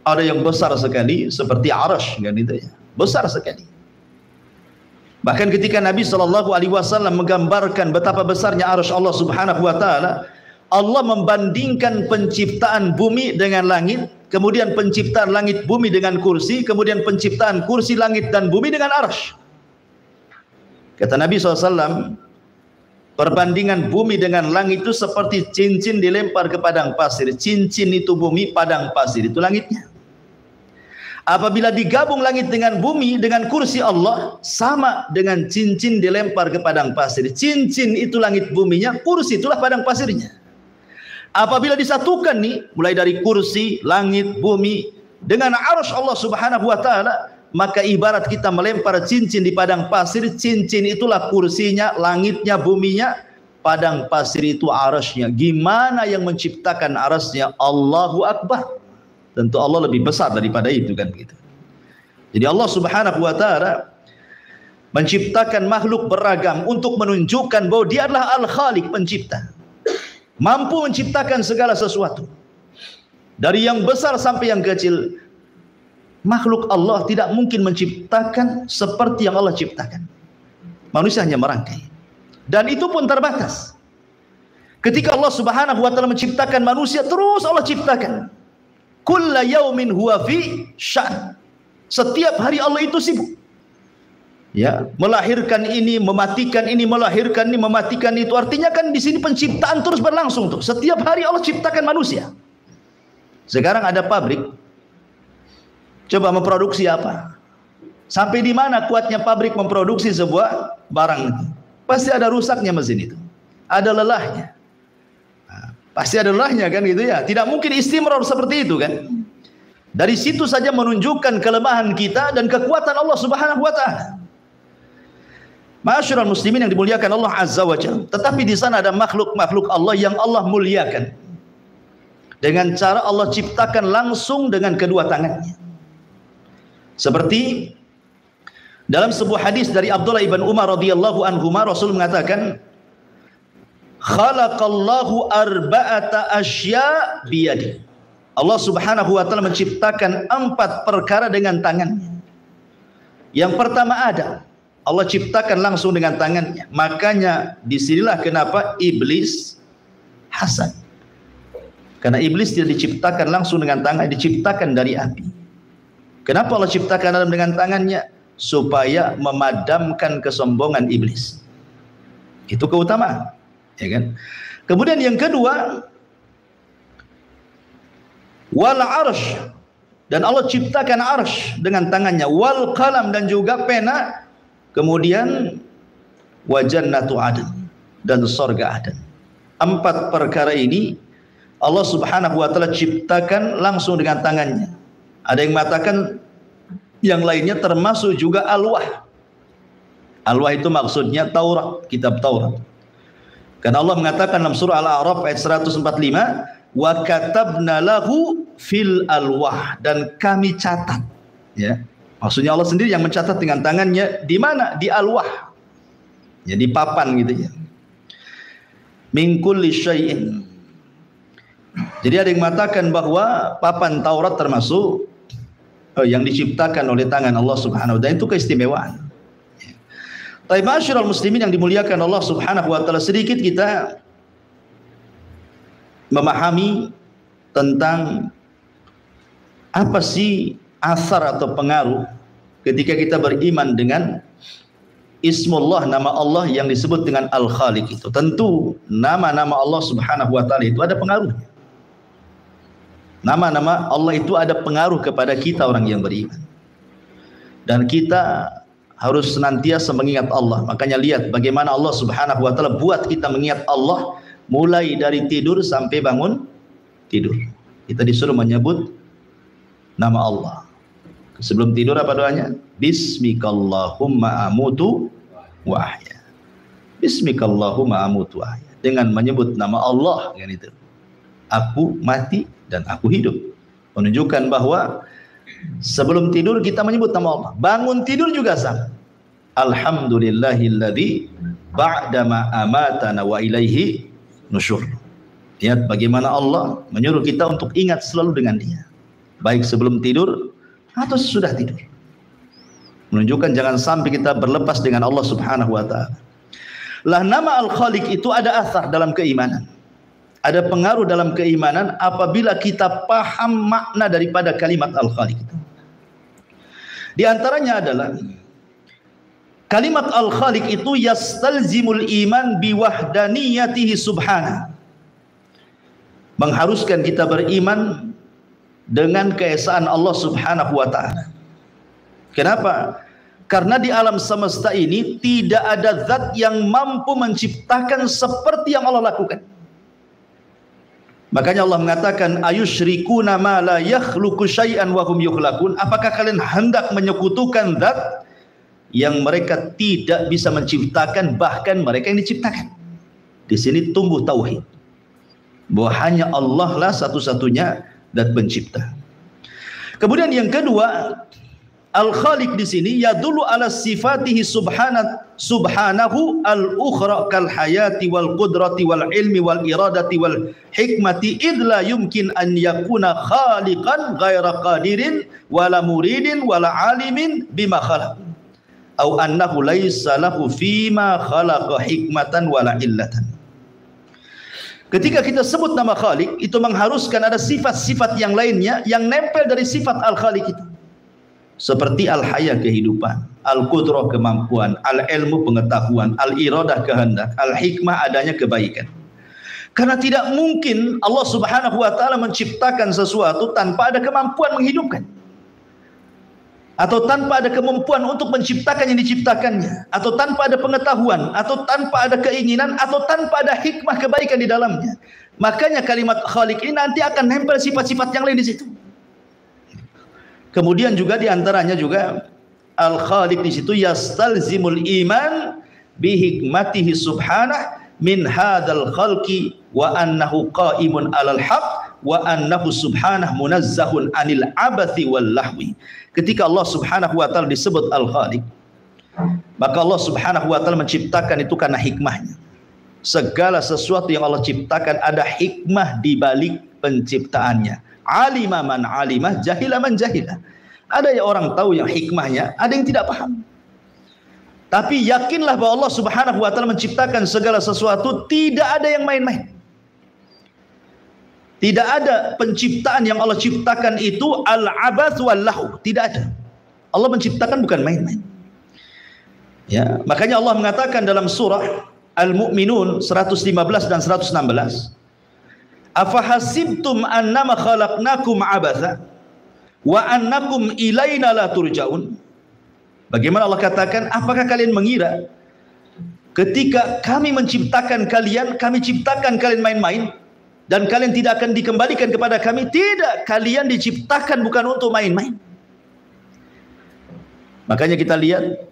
Ada yang besar sekali seperti arasy, kan itu ya. Besar sekali. Bahkan ketika Nabi SAW menggambarkan betapa besarnya arasy Allah Subhanahu wa taala, Allah membandingkan penciptaan bumi dengan langit, kemudian penciptaan langit bumi dengan kursi, kemudian penciptaan kursi langit dan bumi dengan arasy. Kata Nabi SAW, perbandingan bumi dengan langit itu seperti cincin dilempar ke padang pasir. Cincin itu bumi, padang pasir itu langitnya. Apabila digabung langit dengan bumi dengan kursi Allah, sama dengan cincin dilempar ke padang pasir. Cincin itu langit buminya, kursi itulah padang pasirnya. Apabila disatukan nih, mulai dari kursi, langit, bumi dengan arasy Allah Subhanahu wa taala, maka ibarat kita melempar cincin di padang pasir. Cincin itulah kursinya, langitnya, buminya, padang pasir itu arasy-nya. Gimana yang menciptakan arasy-nya? Allahu Akbar. Tentu Allah lebih besar daripada itu, kan begitu. Jadi Allah Subhanahu wa taala menciptakan makhluk beragam untuk menunjukkan bahwa Dia adalah Al-Khaliq, pencipta. Mampu menciptakan segala sesuatu. Dari yang besar sampai yang kecil. Makhluk Allah tidak mungkin menciptakan seperti yang Allah ciptakan. Manusia hanya merangkai. Dan itu pun terbatas. Ketika Allah Subhanahu wa taala menciptakan manusia, terus Allah ciptakan. Kulla yaumin huwa fi sya'n. Setiap hari Allah itu sibuk. Ya, melahirkan ini, mematikan ini, melahirkan ini, mematikan itu. Artinya kan di sini penciptaan terus berlangsung tuh. Setiap hari Allah ciptakan manusia. Sekarang ada pabrik, coba memproduksi apa? Sampai di mana kuatnya pabrik memproduksi sebuah barang itu? Pasti ada rusaknya mesin itu. Ada lelahnya. Nah, pasti ada lelahnya, kan gitu ya. Tidak mungkin istimrar seperti itu, kan? Dari situ saja menunjukkan kelemahan kita dan kekuatan Allah Subhanahu wa taala. Ma'asyiral muslimin yang dimuliakan Allah Azza wa Jalla. Tetapi di sana ada makhluk-makhluk Allah yang Allah muliakan. Dengan cara Allah ciptakan langsung dengan kedua tangannya. Seperti dalam sebuah hadis dari Abdullah ibn Umar radhiyallahu anhuma, Rasul mengatakan, "Khalaqallahu arba'ata asya' biyadi." Allah Subhanahu wa taala menciptakan 4 perkara dengan tangannya. Yang pertama Adam. Allah ciptakan langsung dengan tangannya. Makanya disinilah kenapa iblis hasad. Karena iblis tidak diciptakan langsung dengan tangan, diciptakan dari api. Kenapa Allah ciptakan Adam dengan tangannya? Supaya memadamkan kesombongan iblis. Itu keutamaan, ya kan? Kemudian yang kedua, wal arsh. Dan Allah ciptakan arsy dengan tangannya, wal qalam, dan juga pena, kemudian wa jannatu adn, dan surga Aden. 4 perkara ini Allah Subhanahu wa taala ciptakan langsung dengan tangannya. Ada yang mengatakan yang lainnya termasuk juga alwah. Alwah itu maksudnya Taurat, kitab Taurat. Karena Allah mengatakan dalam surah Al-A'raf ayat 145, wa katabna lahu fil alwah, dan kami catat, ya. Maksudnya Allah sendiri yang mencatat dengan tangannya. Di mana? Di alwah, ya, di papan gitu ya. Min kulli syai'in. Jadi ada yang mengatakan bahwa papan Taurat termasuk yang diciptakan oleh tangan Allah Subhanahu wa taala. Itu keistimewaan. Tapi ma'asyiral muslimin yang dimuliakan Allah Subhanahu wa taala, sedikit kita memahami tentang apa sih asar atau pengaruh ketika kita beriman dengan Ismullah, nama Allah yang disebut dengan Al-Khaliq itu. Tentu nama-nama Allah Subhanahu wa taala itu ada pengaruhnya. Nama-nama Allah itu ada pengaruh kepada kita orang yang beriman. Dan kita harus senantiasa mengingat Allah. Makanya lihat bagaimana Allah Subhanahu wa taala buat kita mengingat Allah mulai dari tidur sampai bangun tidur. Kita disuruh menyebut nama Allah. Sebelum tidur apa doanya? Bismikallahumma amutu wa ahya. Bismikallahumma amutu wa ahya. Dengan menyebut nama Allah, kan itu. Aku mati dan aku hidup. Menunjukkan bahwa sebelum tidur kita menyebut nama Allah. Bangun tidur juga sama. Alhamdulillahilladzi ba'dama amatana wa ilaihi nusyur. Lihat bagaimana Allah menyuruh kita untuk ingat selalu dengan Dia, baik sebelum tidur atau sesudah tidur. Menunjukkan jangan sampai kita berlepas dengan Allah Subhanahu wa taala. Lah nama Al-Khaliq itu ada asar dalam keimanan. Ada pengaruh dalam keimanan apabila kita paham makna daripada kalimat Al-Khaliq itu. Di antaranya adalah kalimat Al-Khaliq itu yastalzimul iman biwahdaniyatihi subhanahu. Mengharuskan kita beriman dengan keesaan Allah Subhanahu wa taala. Kenapa? Karena di alam semesta ini tidak ada zat yang mampu menciptakan seperti yang Allah lakukan. Makanya Allah mengatakan ayusyrikuna ma la yakhluqu syai'an wa hum yukhlaqun. Apakah kalian hendak menyekutukan zat yang mereka tidak bisa menciptakan, bahkan mereka yang diciptakan? Di sini tumbuh tauhid bahwa hanya Allah lah satu-satunya zat pencipta. Kemudian yang kedua, Al-Khaliq di sini yadullu ala sifatihi subhanahu al-ukhra kal hayati wal qudrati wal ilmi wal iradati wal hikmati id la yumkin an yakuna khaliqan ghaira qadirin wala muridin wala alimin bima khalaq au annahu laysa lahu fima khalaqa hikmatan wala illatan. Ketika kita sebut nama Khaliq, itu mengharuskan ada sifat-sifat yang lainnya yang nempel dari sifat Al-Khaliq itu. Seperti al-haya kehidupan, al-qudrah kemampuan, al-ilmu pengetahuan, al-iradah kehendak, al-hikmah adanya kebaikan. Karena tidak mungkin Allah Subhanahu wa taala menciptakan sesuatu tanpa ada kemampuan menghidupkan, atau tanpa ada kemampuan untuk menciptakan yang diciptakannya, atau tanpa ada pengetahuan, atau tanpa ada keinginan, atau tanpa ada hikmah kebaikan di dalamnya. Makanya kalimat Khaliq ini nanti akan nempel sifat-sifat yang lain di situ. Kemudian juga diantaranya juga Al-Khaliq di situ yastalzimul iman bihikmatihi subhanah min hadzal khalqi wa annahu qaimun alal haq wa annahu subhanah munazzahun anil abathi wal lahwi. Ketika Allah Subhanahu wa taala disebut Al-Khaliq, maka Allah Subhanahu wa taala menciptakan itu karena hikmahnya. Segala sesuatu yang Allah ciptakan ada hikmah di balik penciptaannya. Alima man alimah, jahila man jahila. Ada yang orang tahu yang hikmahnya, ada yang tidak paham. Tapi yakinlah bahwa Allah Subhanahu wa taala menciptakan segala sesuatu, tidak ada yang main-main. Tidak ada penciptaan yang Allah ciptakan itu al-abath wal lahu, tidak ada. Allah menciptakan bukan main-main. Ya, makanya Allah mengatakan dalam surah Al-Mu'minun 115 dan 116, afahasibtum annama khalaqnakum abatha wa annakum ilaina la turja'un. Bagaimana Allah katakan, apakah kalian mengira ketika kami menciptakan kalian, kami ciptakan kalian main-main dan kalian tidak akan dikembalikan kepada kami? Tidak, kalian diciptakan bukan untuk main-main. Makanya kita lihat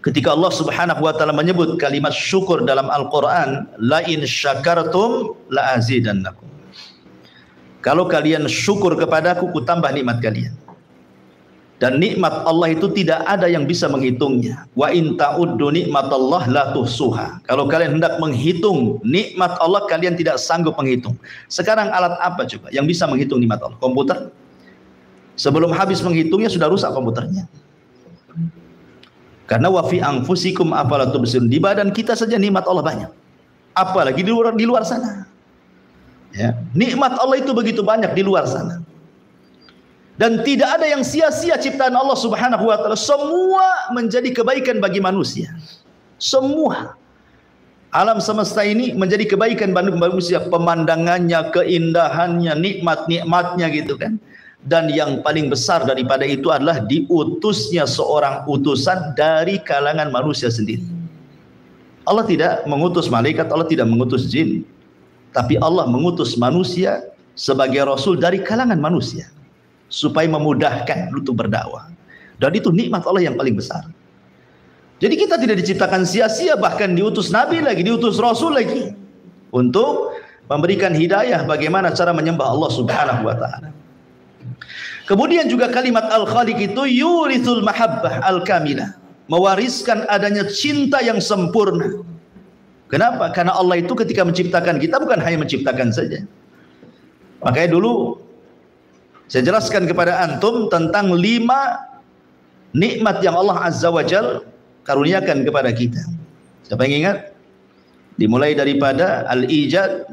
ketika Allah Subhanahu wa taala menyebut kalimat syukur dalam Al-Qur'an, la in syakartum la azidannakum. Kalau kalian syukur kepadaku, ku tambah nikmat kalian. Dan nikmat Allah itu tidak ada yang bisa menghitungnya. Wa in ta'uddu nikmatallah la tuhsuha. Kalau kalian hendak menghitung nikmat Allah, kalian tidak sanggup menghitung. Sekarang alat apa coba yang bisa menghitung nikmat Allah? Komputer. Sebelum habis menghitungnya sudah rusak komputernya. Karena wa fi anfusikum afala tubsirun. Di badan kita saja nikmat Allah banyak. Apalagi di luar sana. Ya, nikmat Allah itu begitu banyak di luar sana. Dan tidak ada yang sia-sia ciptaan Allah Subhanahu wa taala. Semua menjadi kebaikan bagi manusia. Semua alam semesta ini menjadi kebaikan bagi manusia, pemandangannya, keindahannya, nikmat-nikmatnya gitu kan. Dan yang paling besar daripada itu adalah diutusnya seorang utusan dari kalangan manusia sendiri. Allah tidak mengutus malaikat, Allah tidak mengutus jin. Tapi Allah mengutus manusia sebagai rasul dari kalangan manusia supaya memudahkan untuk berdakwah. Dan itu nikmat Allah yang paling besar. Jadi kita tidak diciptakan sia-sia, bahkan diutus nabi lagi, diutus rasul lagi untuk memberikan hidayah bagaimana cara menyembah Allah Subhanahu wa taala. Kemudian juga kalimat Al-Khaliq itu yurithul mahabbah al-kamilah, mewariskan adanya cinta yang sempurna. Kenapa? Karena Allah itu ketika menciptakan kita bukan hanya menciptakan saja. Makanya dulu saya jelaskan kepada antum tentang 5 nikmat yang Allah Azza wa Jal karuniakan kepada kita. Siapa yang ingat? Dimulai daripada al-ijad,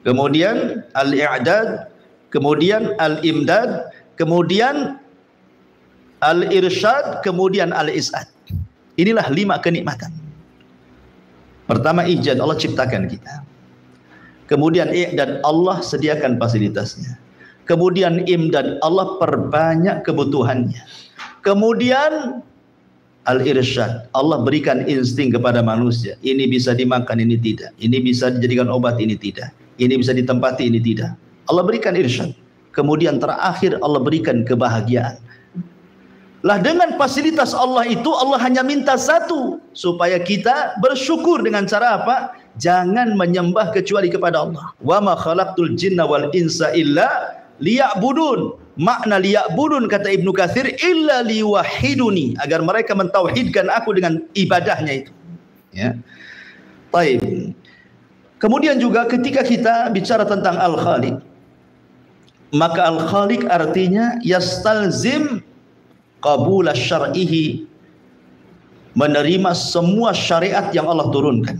kemudian al-i'dad, kemudian al-imdad, kemudian al-irsyad, kemudian al-is'ad. Inilah 5 kenikmatan. Pertama ijad, Allah ciptakan kita. Kemudian i'dad, Allah sediakan fasilitasnya. Kemudian imdad, Allah perbanyak kebutuhannya. Kemudian al-irsyad, Allah berikan insting kepada manusia. Ini bisa dimakan, ini tidak. Ini bisa dijadikan obat, ini tidak. Ini bisa ditempati, ini tidak. Allah berikan irsyad. Kemudian terakhir Allah berikan kebahagiaan. Lah dengan fasilitas Allah itu Allah hanya minta satu, supaya kita bersyukur dengan cara apa? Jangan menyembah kecuali kepada Allah. Wa ma khalaqtul jinna wal insa illa liya'budun. Makna liya'budun kata Ibnu Katsir illa liwahiduni, agar mereka mentauhidkan aku dengan ibadahnya itu. Ya. Baik. Kemudian juga ketika kita bicara tentang Al-Khaliq, maka Al-Khaliq artinya yastalzim qabula syar'ihi, menerima semua syariat yang Allah turunkan,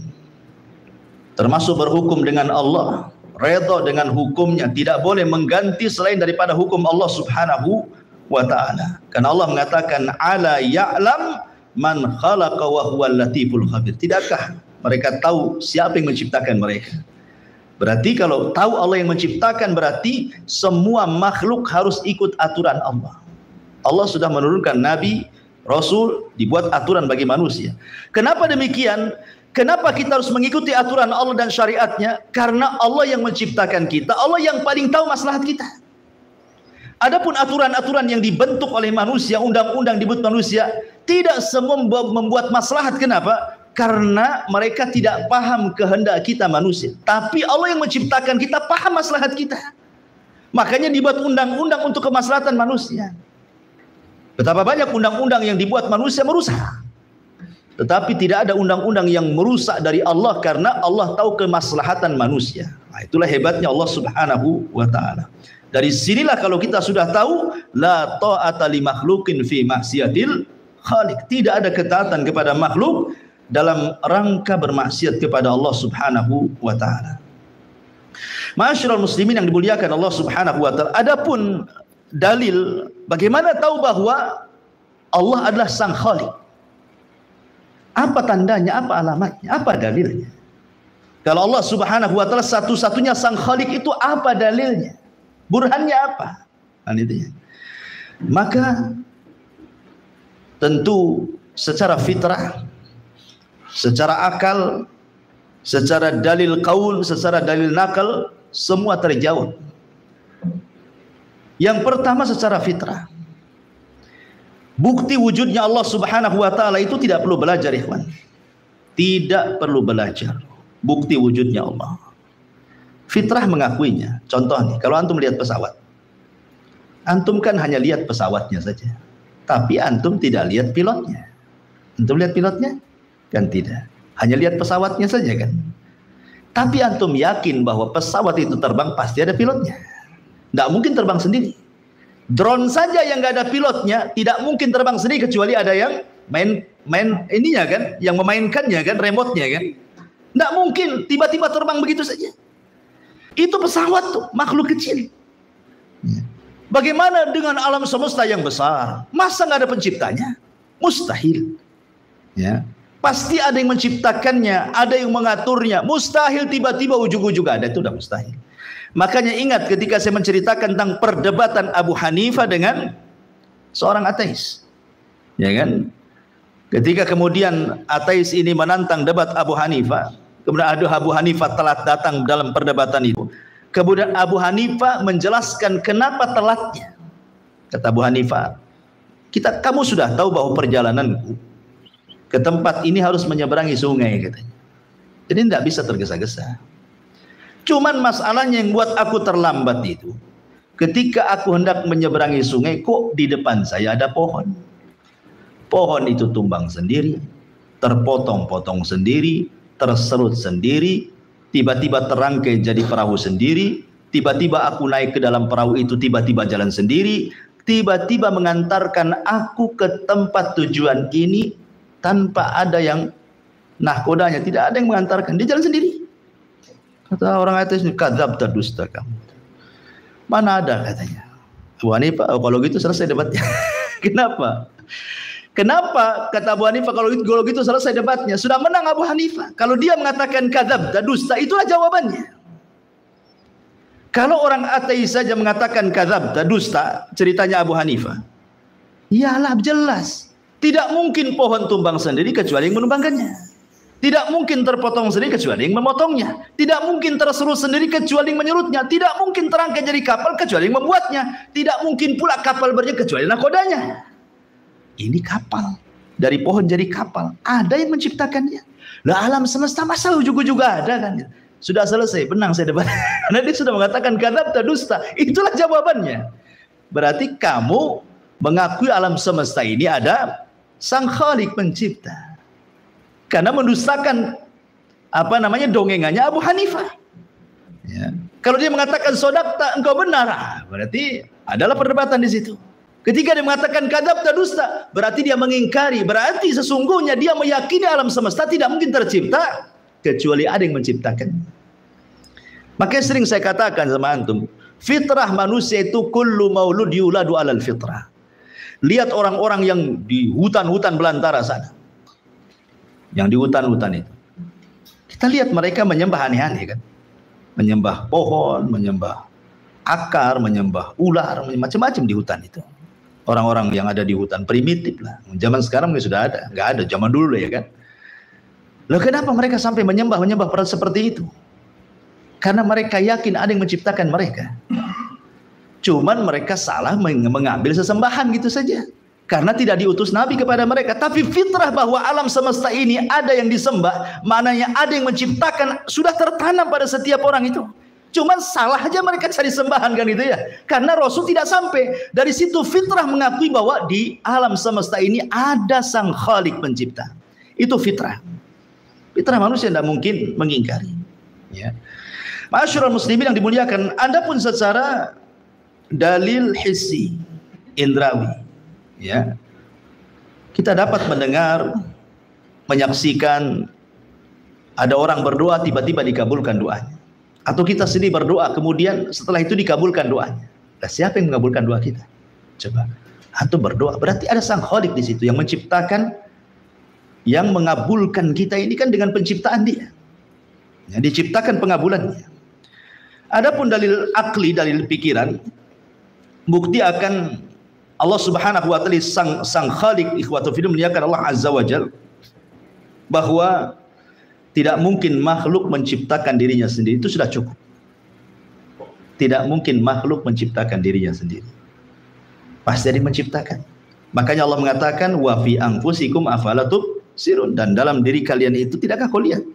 termasuk berhukum dengan Allah, redha dengan hukumnya, tidak boleh mengganti selain daripada hukum Allah Subhanahu wa taala. Karena Allah mengatakan ala ya'lam man khalaqa wa huwal latiful khabir. Tidakkah mereka tahu siapa yang menciptakan mereka? Berarti kalau tahu Allah yang menciptakan, berarti semua makhluk harus ikut aturan Allah. Allah sudah menurunkan nabi, rasul, dibuat aturan bagi manusia. Kenapa demikian? Kenapa kita harus mengikuti aturan Allah dan syariatnya? Karena Allah yang menciptakan kita, Allah yang paling tahu maslahat kita. Adapun aturan-aturan yang dibentuk oleh manusia, undang-undang dibuat manusia, tidak semua membuat maslahat. Kenapa? Karena mereka tidak paham kehendak kita manusia. Tapi Allah yang menciptakan kita paham maslahat kita. Makanya dibuat undang-undang untuk kemaslahatan manusia. Betapa banyak undang-undang yang dibuat manusia merusak. Tetapi tidak ada undang-undang yang merusak dari Allah, karena Allah tahu kemaslahatan manusia. Nah, itulah hebatnya Allah Subhanahu wa taala. Dari sinilah kalau kita sudah tahu la ta'ata li makhluqin fi maksiatil khaliq. Tidak ada ketaatan kepada makhluk dalam rangka bermaksiat kepada Allah Subhanahu wa taala. Ma'asyiral muslimin yang dimuliakan Allah Subhanahu wa taala. Adapun dalil bagaimana tahu bahwa Allah adalah sang khaliq? Apa tandanya, apa alamatnya, apa dalilnya? Kalau Allah Subhanahu wa taala satu-satunya sang khaliq, itu apa dalilnya? Burhannya apa? Nah, itu ya. Maka tentu secara fitrah, secara akal, secara dalil qaul, secara dalil nakal, semua terjawab. Yang pertama secara fitrah, bukti wujudnya Allah Subhanahu wa taala itu tidak perlu belajar, ikhwan. Tidak perlu belajar bukti wujudnya Allah. Fitrah mengakuinya. Contoh nih, kalau antum lihat pesawat, antum kan hanya lihat pesawatnya saja, tapi antum tidak lihat pilotnya. Antum lihat pilotnya? Kan tidak. Hanya lihat pesawatnya saja kan. Tapi antum yakin bahwa pesawat itu terbang pasti ada pilotnya. Tidak mungkin terbang sendiri. Drone saja yang nggak ada pilotnya tidak mungkin terbang sendiri kecuali ada yang main ininya kan, yang memainkannya kan, remote-nya kan. Tidak mungkin tiba-tiba terbang begitu saja. Itu pesawat tuh, makhluk kecil. Bagaimana dengan alam semesta yang besar? Masa nggak ada penciptanya? Mustahil. Ya, pasti ada yang menciptakannya, ada yang mengaturnya. Mustahil tiba-tiba ujung-ujung ada, itu udah mustahil. Makanya ingat ketika saya menceritakan tentang perdebatan Abu Hanifah dengan seorang ateis, ya kan? Ketika kemudian ateis ini menantang debat Abu Hanifah, kemudian Abu Hanifah telat datang dalam perdebatan itu. Kemudian Abu Hanifah menjelaskan kenapa telatnya. Kata Abu Hanifah, kamu sudah tahu bahwa perjalananku ke tempat ini harus menyeberangi sungai, katanya. Jadi tidak bisa tergesa-gesa. Cuman masalahnya yang buat aku terlambat itu, ketika aku hendak menyeberangi sungai, kok di depan saya ada pohon. Pohon itu tumbang sendiri, terpotong-potong sendiri, terserut sendiri, tiba-tiba terangkai jadi perahu sendiri, tiba-tiba aku naik ke dalam perahu itu, tiba-tiba jalan sendiri, tiba-tiba mengantarkan aku ke tempat tujuan ini tanpa ada yang nahkodanya, tidak ada yang mengantarkan, dia jalan sendiri. Kata orang ateis, kadzabta, dusta kamu. Mana ada, katanya. Abu Hanifah, kalau gitu selesai debatnya. Kenapa? Kenapa? Kata Abu Hanifah, kalau gitu selesai debatnya. Sudah menang Abu Hanifah. Kalau dia mengatakan kadzabta, dusta, itulah jawabannya. Kalau orang ateis saja mengatakan kadzabta, dusta, ceritanya Abu Hanifah, iyalah jelas. Tidak mungkin pohon tumbang sendiri kecuali yang menumbangkannya. Tidak mungkin terpotong sendiri kecuali yang memotongnya. Tidak mungkin terserut sendiri kecuali yang menyerutnya. Tidak mungkin terangkai jadi kapal kecuali yang membuatnya. Tidak mungkin pula kapal berjalan kecuali nakodanya. Ini kapal. Dari pohon jadi kapal. Ada yang menciptakannya. Lah alam semesta masa ujung-ujung ada kan? Sudah selesai, menang saya debat. Karena dia sudah mengatakan kadzabta, dusta. Itulah jawabannya. Berarti kamu mengakui alam semesta ini ada sang Khalik pencipta. Karena mendustakan dongengannya Abu Hanifah. Ya. Kalau dia mengatakan sodakta, engkau benar, berarti adalah perdebatan di situ. Ketika dia mengatakan kadzabta, dusta, berarti dia mengingkari, berarti sesungguhnya dia meyakini alam semesta tidak mungkin tercipta kecuali ada yang menciptakan. Makanya sering saya katakan sama antum, fitrah manusia itu kullu maulud yuladu alal fitrah. Lihat orang-orang yang di hutan-hutan belantara sana, yang di hutan-hutan itu, kita lihat mereka menyembah aneh-aneh kan, menyembah pohon, menyembah akar, menyembah ular, macam-macam di hutan itu. Orang-orang yang ada di hutan primitif lah. Zaman sekarang sudah ada, nggak ada zaman dulu ya kan. Loh kenapa mereka sampai menyembah seperti itu? Karena mereka yakin ada yang menciptakan mereka. Cuman mereka salah mengambil sesembahan gitu saja. Karena tidak diutus Nabi kepada mereka. Tapi fitrah bahwa alam semesta ini ada yang disembah, maknanya ada yang menciptakan, sudah tertanam pada setiap orang itu. Cuman salah aja mereka cari sembahan kan itu ya. Karena Rasul tidak sampai. Dari situ fitrah mengakui bahwa di alam semesta ini ada sang Khalik pencipta. Itu fitrah. Fitrah manusia tidak mungkin mengingkari. Ya. Ma'asyiral muslimin yang dimuliakan, adapun secara dalil hissi, indrawi, ya, kita dapat mendengar, menyaksikan ada orang berdoa tiba-tiba dikabulkan doanya, atau kita sendiri berdoa kemudian setelah itu dikabulkan doanya. Nah, siapa yang mengabulkan doa kita? Coba, antum berdoa berarti ada sang Khalik di situ yang menciptakan, yang mengabulkan kita ini kan dengan penciptaan dia. Ya, diciptakan pengabulannya. Adapun dalil akli, dalil pikiran, bukti akan Allah Subhanahu wa taala sang Khaliq, ikhwatu fillah, muliakan Allah Azza wa Jalla, bahwa tidak mungkin makhluk menciptakan dirinya sendiri, itu sudah cukup. Tidak mungkin makhluk menciptakan dirinya sendiri. Pasti ada yang menciptakan. Makanya Allah mengatakan wa fi anfusikum afala tubsirun, dan dalam diri kalian itu tidakkah kau lihat?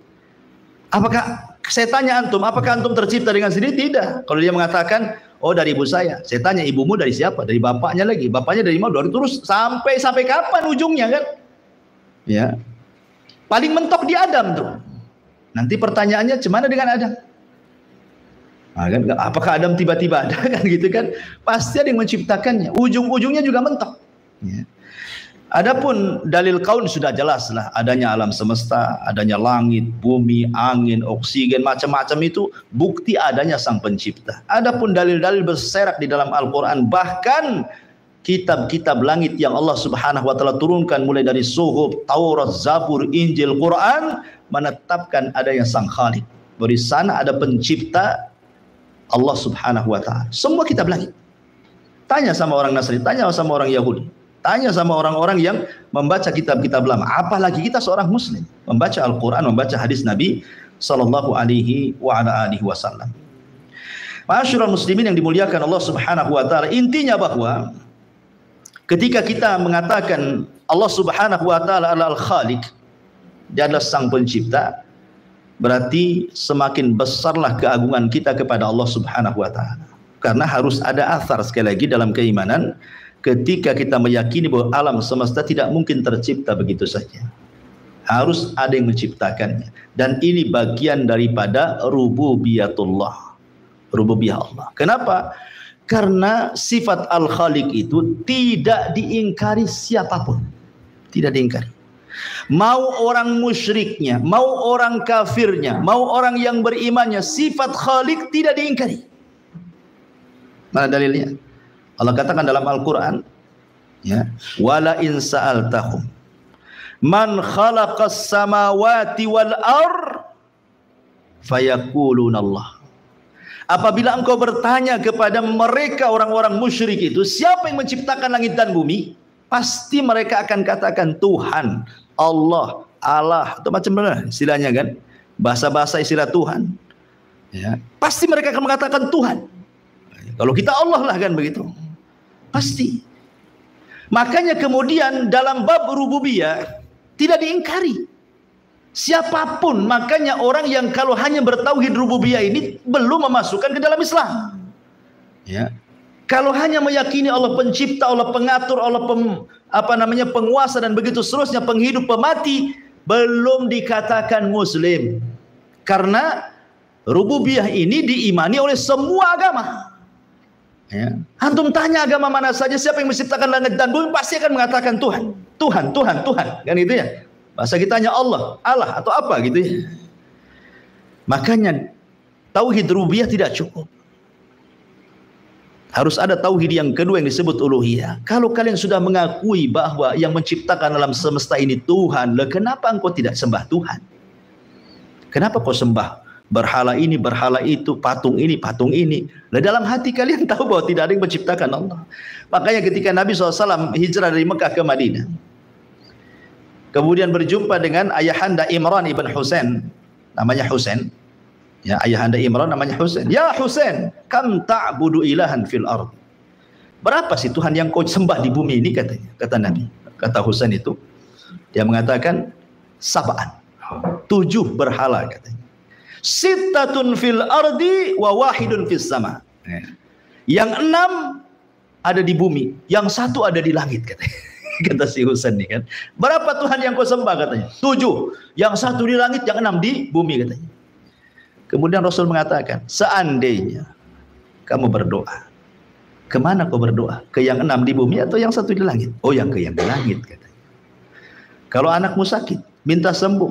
Apakah, saya tanya antum, apakah antum tercipta dengan sendiri? Tidak. Kalau dia mengatakan, oh dari ibu saya tanya, ibumu dari siapa? Dari bapaknya lagi. Bapaknya dari mana? Dari terus sampai kapan ujungnya kan? Ya. Paling mentok di Adam tuh. Nanti pertanyaannya, gimana dengan Adam? Nah, kan, apakah Adam tiba-tiba ada kan gitu kan? Pasti ada yang menciptakannya. Ujung-ujungnya juga mentok. Ya. Adapun dalil kaun sudah jelas lah, adanya alam semesta, adanya langit, bumi, angin, oksigen, macam-macam itu bukti adanya sang pencipta. Adapun dalil-dalil berserak di dalam Al-Quran, bahkan kitab-kitab langit yang Allah Subhanahu wa taala turunkan mulai dari Suhuf, Taurat, Zabur, Injil, Quran, menetapkan adanya sang Khaliq. Dari sana ada pencipta, Allah Subhanahu wa taala. Semua kitab langit. Tanya sama orang Nasrani, tanya sama orang Yahudi, tanya sama orang-orang yang membaca kitab-kitab lama. Apalagi kita seorang muslim, membaca Al-Quran, membaca hadis Nabi sallallahu alaihi wa ala alihi wasallam. Ma'asyiral muslimin yang dimuliakan Allah Subhanahu wa taala, intinya bahwa ketika kita mengatakan Allah Subhanahu wa taala adalah Al-Khaliq, dia adalah sang pencipta, berarti semakin besarlah keagungan kita kepada Allah Subhanahu wa taala. Karena harus ada athar, sekali lagi, dalam keimanan ketika kita meyakini bahwa alam semesta tidak mungkin tercipta begitu saja. Harus ada yang menciptakannya, dan ini bagian daripada rububiyatullah, rububiyah Allah. Kenapa? Karena sifat Al-Khaliq itu tidak diingkari siapapun. Tidak diingkari. Mau orang musyriknya, mau orang kafirnya, mau orang yang berimannya, sifat Khaliq tidak diingkari. Mana dalilnya? Allah katakan dalam Al-Quran, ya, wala in sa'altahum man khalaqas samawati wal ar fayaquluna Allah. Apabila engkau bertanya kepada mereka orang-orang musyrik itu, siapa yang menciptakan langit dan bumi? Pasti mereka akan katakan Tuhan, Allah, Allah, atau macam mana istilahnya kan? Bahasa-bahasa istilah Tuhan. Ya, pasti mereka akan mengatakan Tuhan. Kalau kita Allah lah kan begitu. Pasti. Makanya kemudian dalam bab rububiyah tidak diingkari siapapun. Makanya orang yang kalau hanya bertauhid rububiyah ini belum memasukkan ke dalam Islam. Ya. Kalau hanya meyakini Allah pencipta, Allah pengatur, Allah penguasa dan begitu seterusnya, penghidup, pemati, belum dikatakan muslim. Karena rububiyah ini diimani oleh semua agama. Ya. Antum tanya agama mana saja, siapa yang menciptakan langit dan bumi, pasti akan mengatakan Tuhan, Tuhan, Tuhan, Tuhan, kan gitu ya. Bahasa kita hanya Allah, Allah atau apa gitu ya. Makanya tauhid rububiyah tidak cukup. Harus ada tauhid yang kedua yang disebut uluhiyah. Kalau kalian sudah mengakui bahwa yang menciptakan alam semesta ini Tuhan, lah kenapa engkau tidak sembah Tuhan? Kenapa kau sembah berhala ini, berhala itu, patung ini, patung ini? Nah, dalam hati kalian tahu bahwa tidak ada yang menciptakan Allah. Makanya ketika Nabi SAW hijrah dari Mekah ke Madinah, kemudian berjumpa dengan ayahanda Imran ibn Husain, namanya Husain. Ya, ayahanda Imran namanya Husain. Ya Husain, kam ta'budu ilahan fil ard? Berapa sih Tuhan yang kau sembah di bumi ini, katanya. Kata Nabi. Kata Husain itu, dia mengatakan 7 berhala, katanya. Sittatun fil ardi wa wahidun fis sama. Yang 6 ada di bumi, yang 1 ada di langit, katanya. Kata si Husain nih kan. Berapa Tuhan yang kau sembah, katanya? 7. Yang 1 di langit, yang 6 di bumi, katanya. Kemudian Rasul mengatakan, seandainya kamu berdoa, kemana kau berdoa? Ke yang 6 di bumi atau yang 1 di langit? Oh, yang ke yang di langit, katanya. Kalau anakmu sakit, minta sembuh,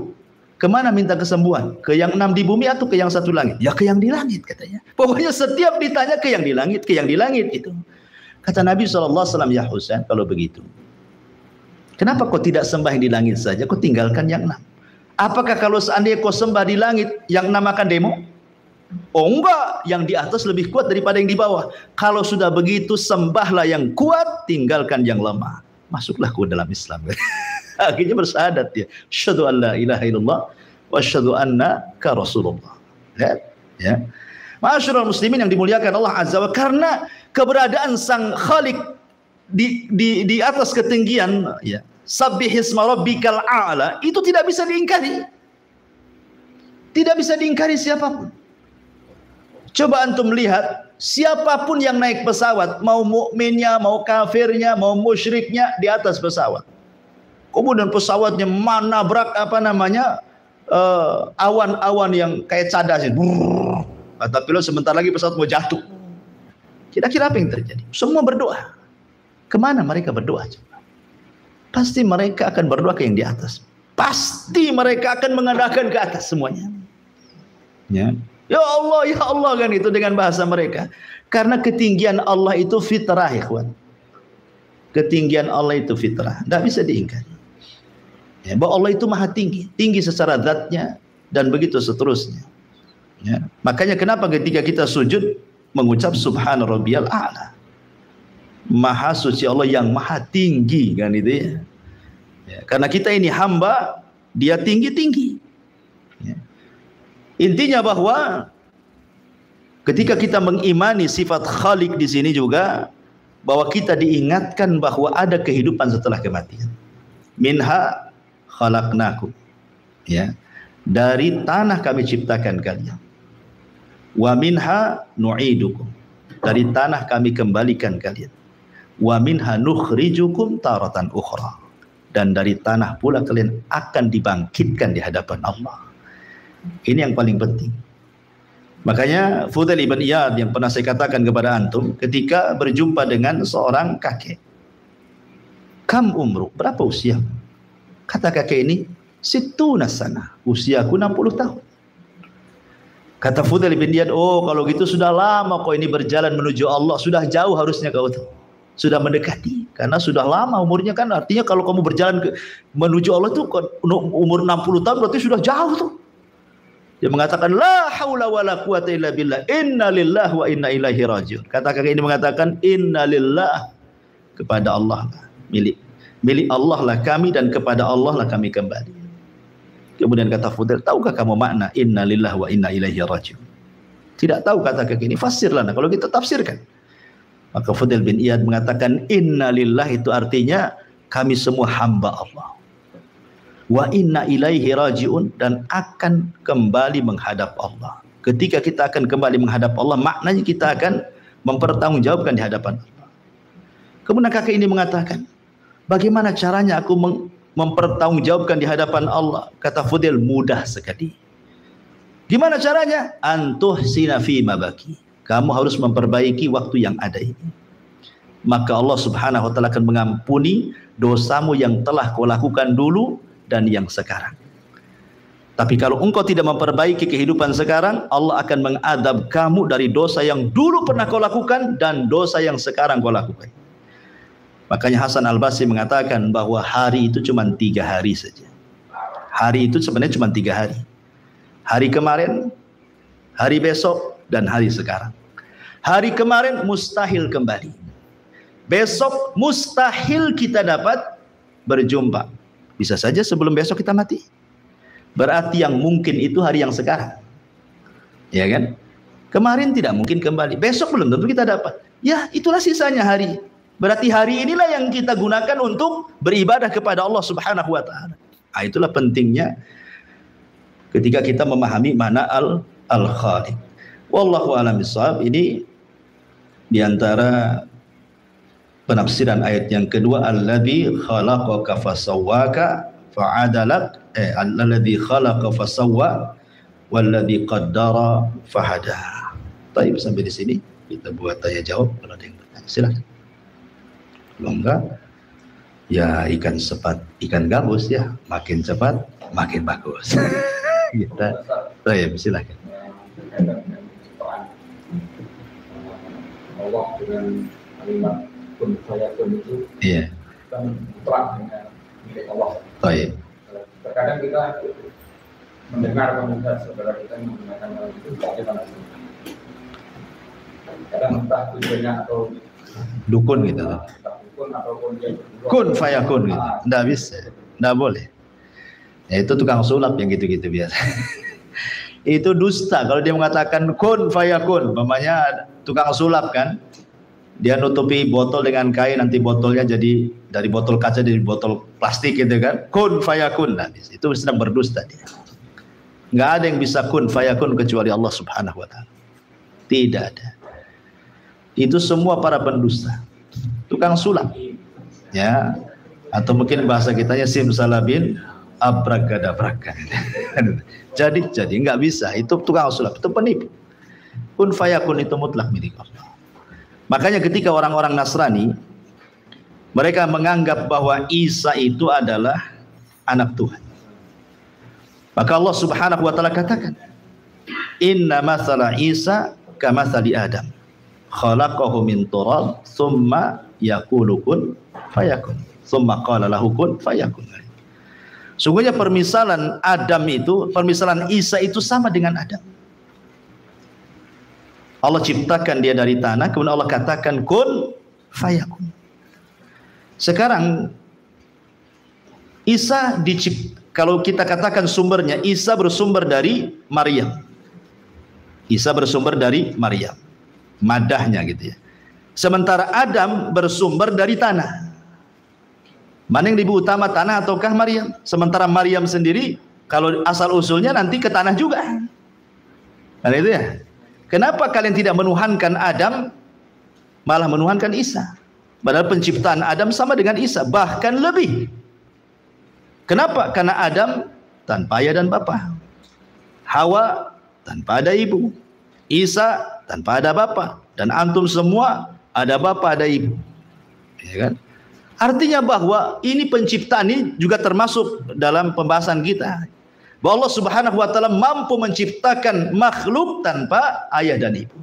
kemana minta kesembuhan? Ke yang 6 di bumi atau ke yang 1 langit? Ya ke yang di langit, katanya. Pokoknya setiap ditanya ke yang di langit, ke yang di langit itu. Kata Nabi SAW, ya Husain, kalau begitu, kenapa kau tidak sembah yang di langit saja? Kau tinggalkan yang 6. Apakah kalau seandainya kau sembah di langit, yang 6 akan demo? Oh enggak, yang di atas lebih kuat daripada yang di bawah. Kalau sudah begitu, sembahlah yang kuat, tinggalkan yang lemah. Masuklah ke dalam Islam. Akhirnya bersyahadat dia. Asyhadu an la ilaha illallah wa asyhadu annaka Rasulullah. Ya. Ma'asyiral muslimin yang dimuliakan Allah Azza wa, karena keberadaan Sang Khalik di atas ketinggian, ya. Sabbihisma rabbikal a'la, itu tidak bisa diingkari. Tidak bisa diingkari siapapun. Coba antum lihat, siapapun yang naik pesawat, mau mukminnya, mau kafirnya, mau musyriknya, di atas pesawat. Kemudian pesawatnya menabrak awan-awan yang kayak cadas. Kata pilot, sebentar lagi pesawat mau jatuh. Kira-kira apa yang terjadi? Semua berdoa. Kemana mereka berdoa? Pasti mereka akan berdoa ke yang di atas. Pasti mereka akan mengadakan ke atas semuanya. Ya Allah kan, itu dengan bahasa mereka. Karena ketinggian Allah itu fitrah, ikhwan. Ketinggian Allah itu fitrah, tidak bisa diingkari. Ya, bahwa Allah itu maha tinggi, tinggi secara zatnya dan begitu seterusnya. Ya, makanya kenapa ketika kita sujud mengucap subhana rabbiyal a'la. Maha suci Allah yang maha tinggi, kan itu ya. Ya, karena kita ini hamba, dia tinggi-tinggi. Ya. Intinya bahwa ketika kita mengimani sifat Khalik di sini juga, bahwa kita diingatkan bahwa ada kehidupan setelah kematian. Minha khalaqnakum. Ya. Dari tanah kami ciptakan kalian. Wa minha nu'idukum. Dari tanah kami kembalikan kalian. Wa minha nukhrijukum taratan ukhra. Dan dari tanah pula kalian akan dibangkitkan di hadapan Allah. Ini yang paling penting. Makanya Fudail ibn Iyad yang pernah saya katakan kepada antum, ketika berjumpa dengan seorang kakek. Kam umru, berapa usia? Kata kakek ini, situna sana, usiaku 60 tahun. Kata Fudail ibn Iyad, oh kalau gitu sudah lama kau ini berjalan menuju Allah, sudah jauh harusnya kau tuh. Sudah mendekati, karena sudah lama umurnya kan, artinya kalau kamu berjalan menuju Allah itu umur 60 tahun berarti sudah jauh tuh. Dia mengatakan la haula wala quwata illa billah, inna lillahi wa inna ilaihi rajiun. Kata kakek ini mengatakan inna lillah, kepada Allah lah, milik Allah lah kami dan kepada Allah lah kami kembali. Kemudian kata Fudail, tahukah kamu makna inna lillahi wa inna ilaihi rajiun? Tidak tahu, kata kakek ini, fasirlah. Nah, kalau kita tafsirkan. Maka Fudail bin Iyad mengatakan inna lillah itu artinya kami semua hamba Allah. Wa inna ilaihi rajiun, dan akan kembali menghadap Allah. Ketika kita akan kembali menghadap Allah, maknanya kita akan mempertanggungjawabkan di hadapan Allah. Kemudian kakek ini mengatakan, bagaimana caranya aku mempertanggungjawabkan di hadapan Allah? Kata Fudail, mudah sekali. Gimana caranya? Antuhsina fi mabaki. Kamu harus memperbaiki waktu yang ada ini. Maka Allah subhanahu wa ta'ala akan mengampuni dosamu yang telah kau lakukan dulu dan yang sekarang. Tapi kalau engkau tidak memperbaiki kehidupan sekarang, Allah akan mengadab kamu dari dosa yang dulu pernah kau lakukan dan dosa yang sekarang kau lakukan. Makanya Hasan Al-Basri mengatakan bahwa hari itu cuma 3 hari saja. Hari itu sebenarnya cuma 3 hari. Hari kemarin, hari besok, dan hari sekarang. Hari kemarin mustahil kembali. Besok mustahil kita dapat berjumpa. Bisa saja sebelum besok kita mati. Berarti yang mungkin itu hari yang sekarang. Ya kan? Kemarin tidak mungkin kembali. Besok belum tentu kita dapat. Ya, itulah sisanya hari. Berarti hari inilah yang kita gunakan untuk beribadah kepada Allah Subhanahu wa taala. Nah, itulah pentingnya ketika kita memahami makna al-Khaliq. Wallahu a'lam bishawab. Ini diantara penafsiran ayat yang kedua, alladzi khalaqaka fasawwaka fa'adalak, alladzi khalaqa fasawwa walladzi qaddara fahada. Baik, sampai di sini kita buat tanya jawab. Kalau ada yang bertanya silakan. Kalau enggak, ya ikan cepat ikan gabus ya, makin cepat makin bagus. Kita silakan. Allah dengan kalimat kun fayakun itu kan terang dengan milik Allah. Baik. Terkadang kita mendengar komentar saudara kita yang menggunakan hal itu bagaimana? Kadang entah tujuannya atau dukun gitu. entah dukun ataupun dia Kun fayakun gitu. Nggak bisa, nggak boleh. Ya, itu tukang sulap yang gitu-gitu biasa. Itu dusta kalau dia mengatakan kun fayakun, namanya tukang sulap kan. Dia nutupi botol dengan kain, nanti botolnya jadi dari botol kaca jadi botol plastik gitu kan. Kun fayakun, nah, itu sedang berdusta dia. Nggak ada yang bisa kun fayakun kecuali Allah Subhanahu wa Ta'ala. Tidak ada. Itu semua para pendusta, tukang sulap, ya, atau mungkin bahasa kitanya simsalabin abrakadabraka. jadi nggak bisa. Itu tukang sulap, itu penipu. Kun fayakun itu mutlak milik Allah. Makanya ketika orang-orang Nasrani, mereka menganggap bahwa Isa itu adalah anak Tuhan. Maka Allah Subhanahu wa Ta'ala katakan, inna mathala Isa kamathali Adam, khalaqahu min turab, thumma yaqulu kun fayakun, thumma qala lahu kun fayakun. Sungguhnya permisalan permisalan Isa itu sama dengan Adam. Allah ciptakan dia dari tanah, kemudian Allah katakan kun fayakun. Sekarang Isa kalau kita katakan sumbernya, Isa bersumber dari Maryam. Isa bersumber dari Maryam, madahnya gitu ya. Sementara Adam bersumber dari tanah. Mana yang lebih utama, tanah ataukah Maryam? Sementara Maryam sendiri kalau asal usulnya nanti ke tanah juga. Nah itu ya. Kenapa kalian tidak menuhankan Adam, malah menuhankan Isa? Padahal penciptaan Adam sama dengan Isa, bahkan lebih. Kenapa? Karena Adam tanpa ayah dan bapa, Hawa tanpa ada ibu, Isa tanpa ada bapa, dan antum semua ada bapa ada ibu, ya kan? Artinya bahwa ini penciptaan ini juga termasuk dalam pembahasan kita. Bahwa Allah Subhanahu wa Ta'ala mampu menciptakan makhluk tanpa ayah dan ibu.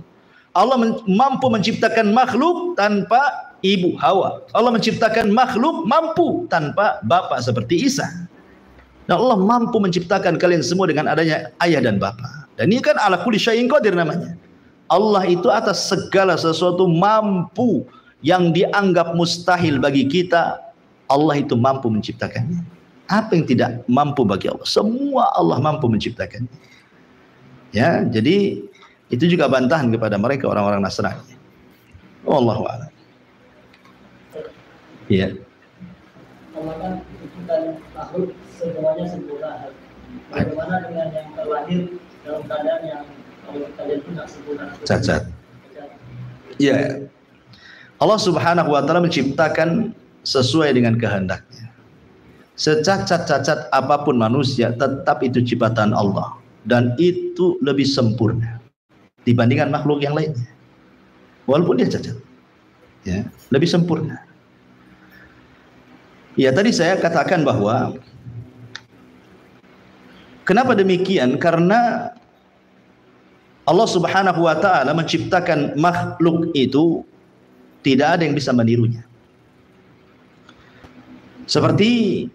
Allah mampu menciptakan makhluk tanpa ibu Hawa. Allah menciptakan makhluk mampu tanpa bapak seperti Isa. Dan Allah mampu menciptakan kalian semua dengan adanya ayah dan bapak. Dan ini kan ala kulli syai'in qadir namanya. Allah itu atas segala sesuatu mampu. Yang dianggap mustahil bagi kita, Allah itu mampu menciptakannya. Apa yang tidak mampu bagi Allah? Semua Allah mampu menciptakan. Ya, jadi itu juga bantahan kepada mereka orang-orang Nasrani. Wallahu a'lam. Iya. Allah kan menciptakan makhluk semuanya sempurna. Bagaimana dengan yang terlahir dalam keadaan yang kalau kita lihat tidak sempurna? Cacat. Iya. Allah Subhanahu wa Ta'ala menciptakan sesuai dengan kehendaknya. Secacat-cacat apapun manusia, tetap itu ciptaan Allah, dan itu lebih sempurna dibandingkan makhluk yang lainnya. Walaupun dia cacat, ya, lebih sempurna. Ya, tadi saya katakan bahwa kenapa demikian? Karena Allah Subhanahu wa Ta'ala menciptakan makhluk itu tidak ada yang bisa menirunya. Seperti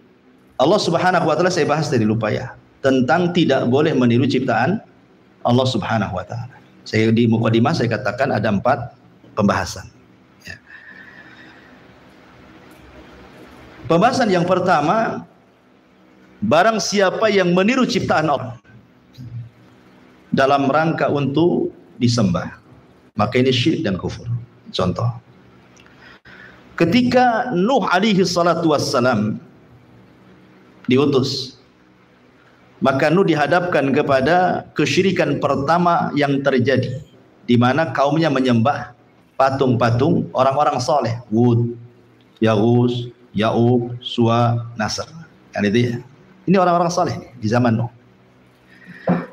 Allah Subhanahu wa Ta'ala, saya bahas tadi lupa ya, tentang tidak boleh meniru ciptaan Allah Subhanahu wa Ta'ala. Saya di mukadimah saya katakan ada 4 pembahasan. Ya. Pembahasan yang pertama, barang siapa yang meniru ciptaan Allah dalam rangka untuk disembah, maka ini syirik dan kufur. Contoh, ketika Nuh alaihi salatu wassalam diutus, maka Nuh dihadapkan kepada kesyirikan pertama yang terjadi, di mana kaumnya menyembah patung-patung orang-orang soleh, Wud, Yaghus, Ya'uq, Suwa, Nasr. Kan itu ya. Ini orang-orang soleh di zaman Nuh.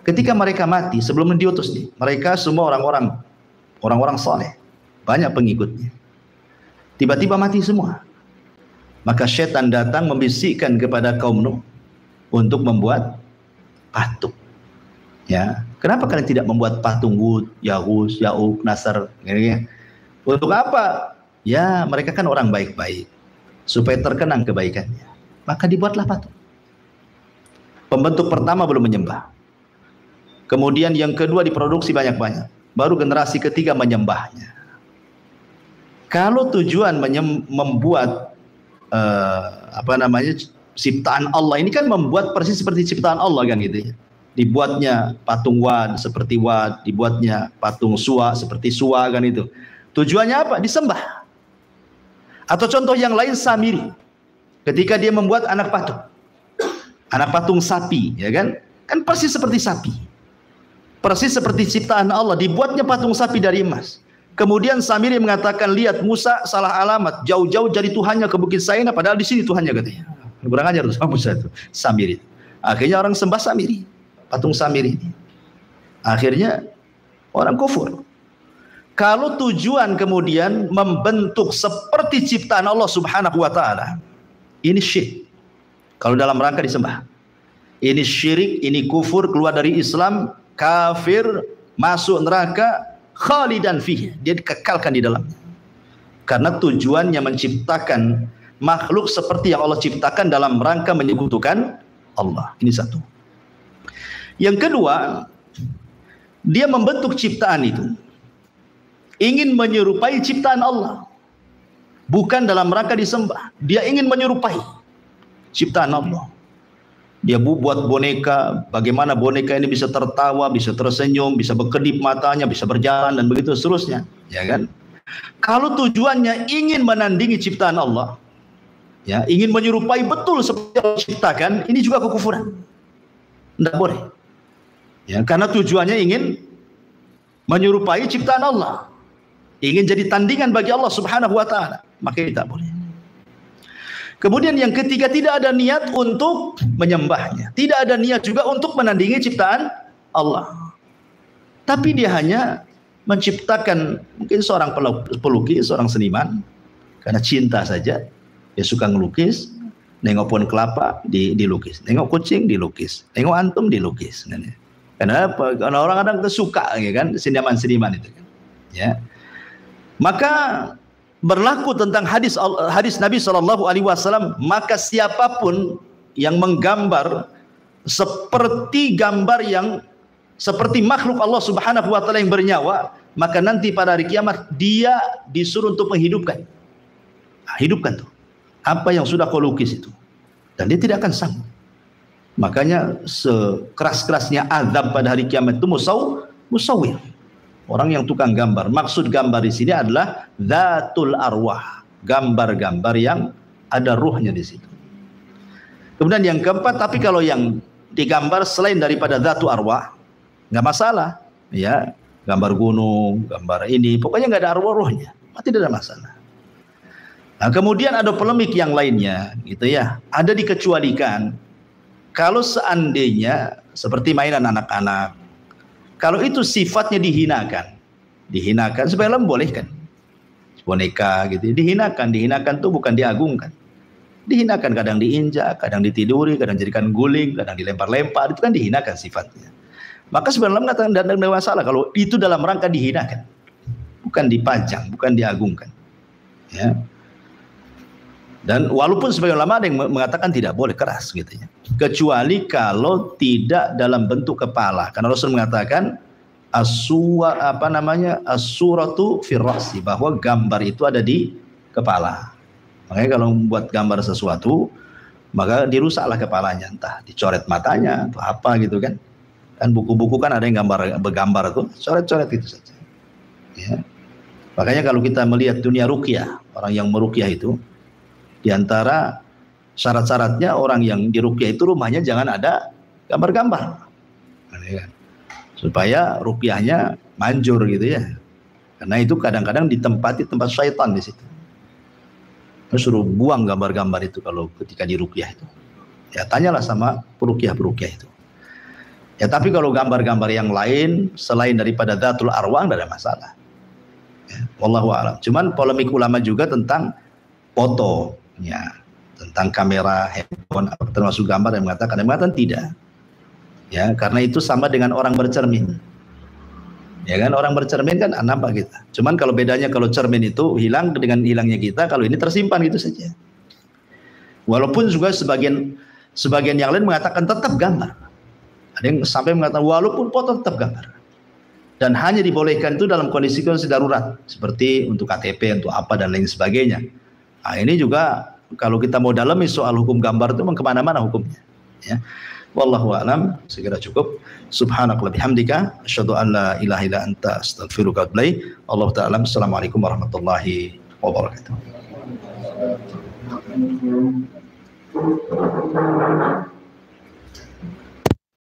Ketika mereka mati sebelum diutus nih, mereka semua orang-orang soleh, banyak pengikutnya. Tiba-tiba mati semua. Maka syaitan datang membisikkan kepada kaum Nuh untuk membuat patung. Ya, kenapa kalian tidak membuat patung Wud, Yaghus, Ya'uq, Nasr? Untuk apa? Ya, mereka kan orang baik-baik, supaya terkenang kebaikannya. Maka dibuatlah patung. Pembentuk pertama belum menyembah. Kemudian yang kedua diproduksi banyak-banyak. Baru generasi ketiga menyembahnya. Kalau tujuan membuat ciptaan Allah ini kan membuat persis seperti ciptaan Allah kan gitu ya. Dibuatnya patung Wad seperti Wad, dibuatnya patung Suwa seperti Suwa kan itu. Tujuannya apa? Disembah. Atau contoh yang lain Samiri. Ketika dia membuat anak patung sapi, ya kan? Kan persis seperti sapi. Persis seperti ciptaan Allah, dibuatnya patung sapi dari emas. Kemudian Samiri mengatakan, lihat Musa salah alamat, jauh-jauh jadi Tuhannya ke Bukit Saina, padahal di sini Tuhannya katanya. Kurang ajar tuh sama Musa itu, Samiri. Akhirnya orang sembah Samiri, patung Samiri ini. Akhirnya orang kufur. Kalau tujuan kemudian membentuk seperti ciptaan Allah Subhanahu wa taala, ini syirik. Kalau dalam rangka disembah. Ini syirik, ini kufur, keluar dari Islam, kafir, masuk neraka, khalidan fihi. Dia dikekalkan di dalamnya. Karena tujuannya menciptakan makhluk seperti yang Allah ciptakan dalam rangka menyekutukan Allah. Ini satu. Yang kedua, dia membentuk ciptaan itu ingin menyerupai ciptaan Allah, bukan dalam rangka disembah. Dia ingin menyerupai ciptaan Allah. Dia buat boneka, bagaimana boneka ini bisa tertawa, bisa tersenyum, bisa berkedip matanya, bisa berjalan dan begitu seterusnya, ya kan? Kalau tujuannya ingin menandingi ciptaan Allah, ya, ingin menyerupai betul seperti yang Allah ciptakan, ini juga kekufuran. Tidak boleh. Ya, karena tujuannya ingin menyerupai ciptaan Allah, ingin jadi tandingan bagi Allah Subhanahu wa taala, maka tidak boleh. Kemudian yang ketiga, tidak ada niat untuk menyembahnya, tidak ada niat juga untuk menandingi ciptaan Allah. Tapi dia hanya menciptakan, mungkin seorang pelukis, seorang seniman, karena cinta saja, dia suka ngelukis, nengok pohon kelapa dilukis, nengok kucing dilukis, nengok antum dilukis. Kenapa? Karena orang kadang suka, ya kan, seniman-seniman itu kan. Ya. Maka berlaku tentang hadis Nabi SAW, maka siapapun yang menggambar seperti gambar yang seperti makhluk Allah Subhanahu wa taala yang bernyawa, maka nanti pada hari kiamat dia disuruh untuk menghidupkan. Hidupkan tuh apa yang sudah kau lukis itu, dan dia tidak akan sanggup. Makanya sekeras-kerasnya azab pada hari kiamat itu musawwir. Orang yang tukang gambar. Maksud gambar di sini adalah dzatul arwah, gambar-gambar yang ada ruhnya di situ. Kemudian yang keempat, tapi kalau yang digambar selain daripada dzatul arwah, nggak masalah, ya, gambar gunung, gambar ini, pokoknya nggak ada arwah-ruhnya, tidak ada masalah. Nah, kemudian ada polemik yang lainnya, gitu ya. Ada dikecualikan kalau seandainya seperti mainan anak-anak. Kalau itu sifatnya dihinakan sebenarnya membolehkan. Boneka gitu, dihinakan tuh bukan diagungkan. Dihinakan, kadang diinjak, kadang ditiduri, kadang jadikan guling, kadang dilempar-lempar, itu kan dihinakan sifatnya. Maka sebenarnya mengatakan tidak ada masalah kalau itu dalam rangka dihinakan, bukan dipajang, bukan diagungkan. Ya. Dan walaupun sebagian ulama ada yang mengatakan tidak boleh keras gitu ya. Kecuali kalau tidak dalam bentuk kepala. Karena Rasul mengatakan as-suratu fir ra'si, bahwa gambar itu ada di kepala. Makanya kalau membuat gambar sesuatu, maka dirusaklah kepalanya, entah dicoret matanya atau apa gitu kan. Kan buku-buku kan ada yang bergambar tuh, coret-coret itu saja. Ya. Makanya kalau kita melihat dunia ruqyah, orang yang meruqyah itu, di antara syarat-syaratnya orang yang diruqyah itu rumahnya jangan ada gambar-gambar, supaya ruqyahnya manjur gitu ya. Karena itu kadang-kadang ditempati tempat syaitan di situ. Terus suruh buang gambar-gambar itu kalau ketika diruqyah itu. Ya tanyalah sama peruqyah itu. Ya tapi kalau gambar-gambar yang lain selain daripada dzatul arwah tidak ada masalah. Ya, wallahu a'lam. Cuman polemik ulama juga tentang foto. Ya, tentang kamera, handphone, termasuk gambar, yang mengatakan tidak. Ya, karena itu sama dengan orang bercermin. Ya kan, orang bercermin kan nampak kita. Cuman kalau bedanya kalau cermin itu hilang dengan hilangnya kita, kalau ini tersimpan gitu saja. Walaupun juga sebagian Sebagian yang lain mengatakan tetap gambar. Ada yang sampai mengatakan walaupun foto tetap gambar. Dan hanya dibolehkan itu dalam kondisi-kondisi darurat, seperti untuk KTP, untuk apa dan lain sebagainya. Nah, ini juga kalau kita mau dalami soal hukum gambar itu memang kemana-mana hukumnya. Ya. Wallahu a'lam. Segera cukup. Subhanakallahumma bihamdika asyhadu an la ilaha illa anta astaghfiruka wa atubu ilaik. Allah ta'ala. Assalamualaikum warahmatullahi wabarakatuh.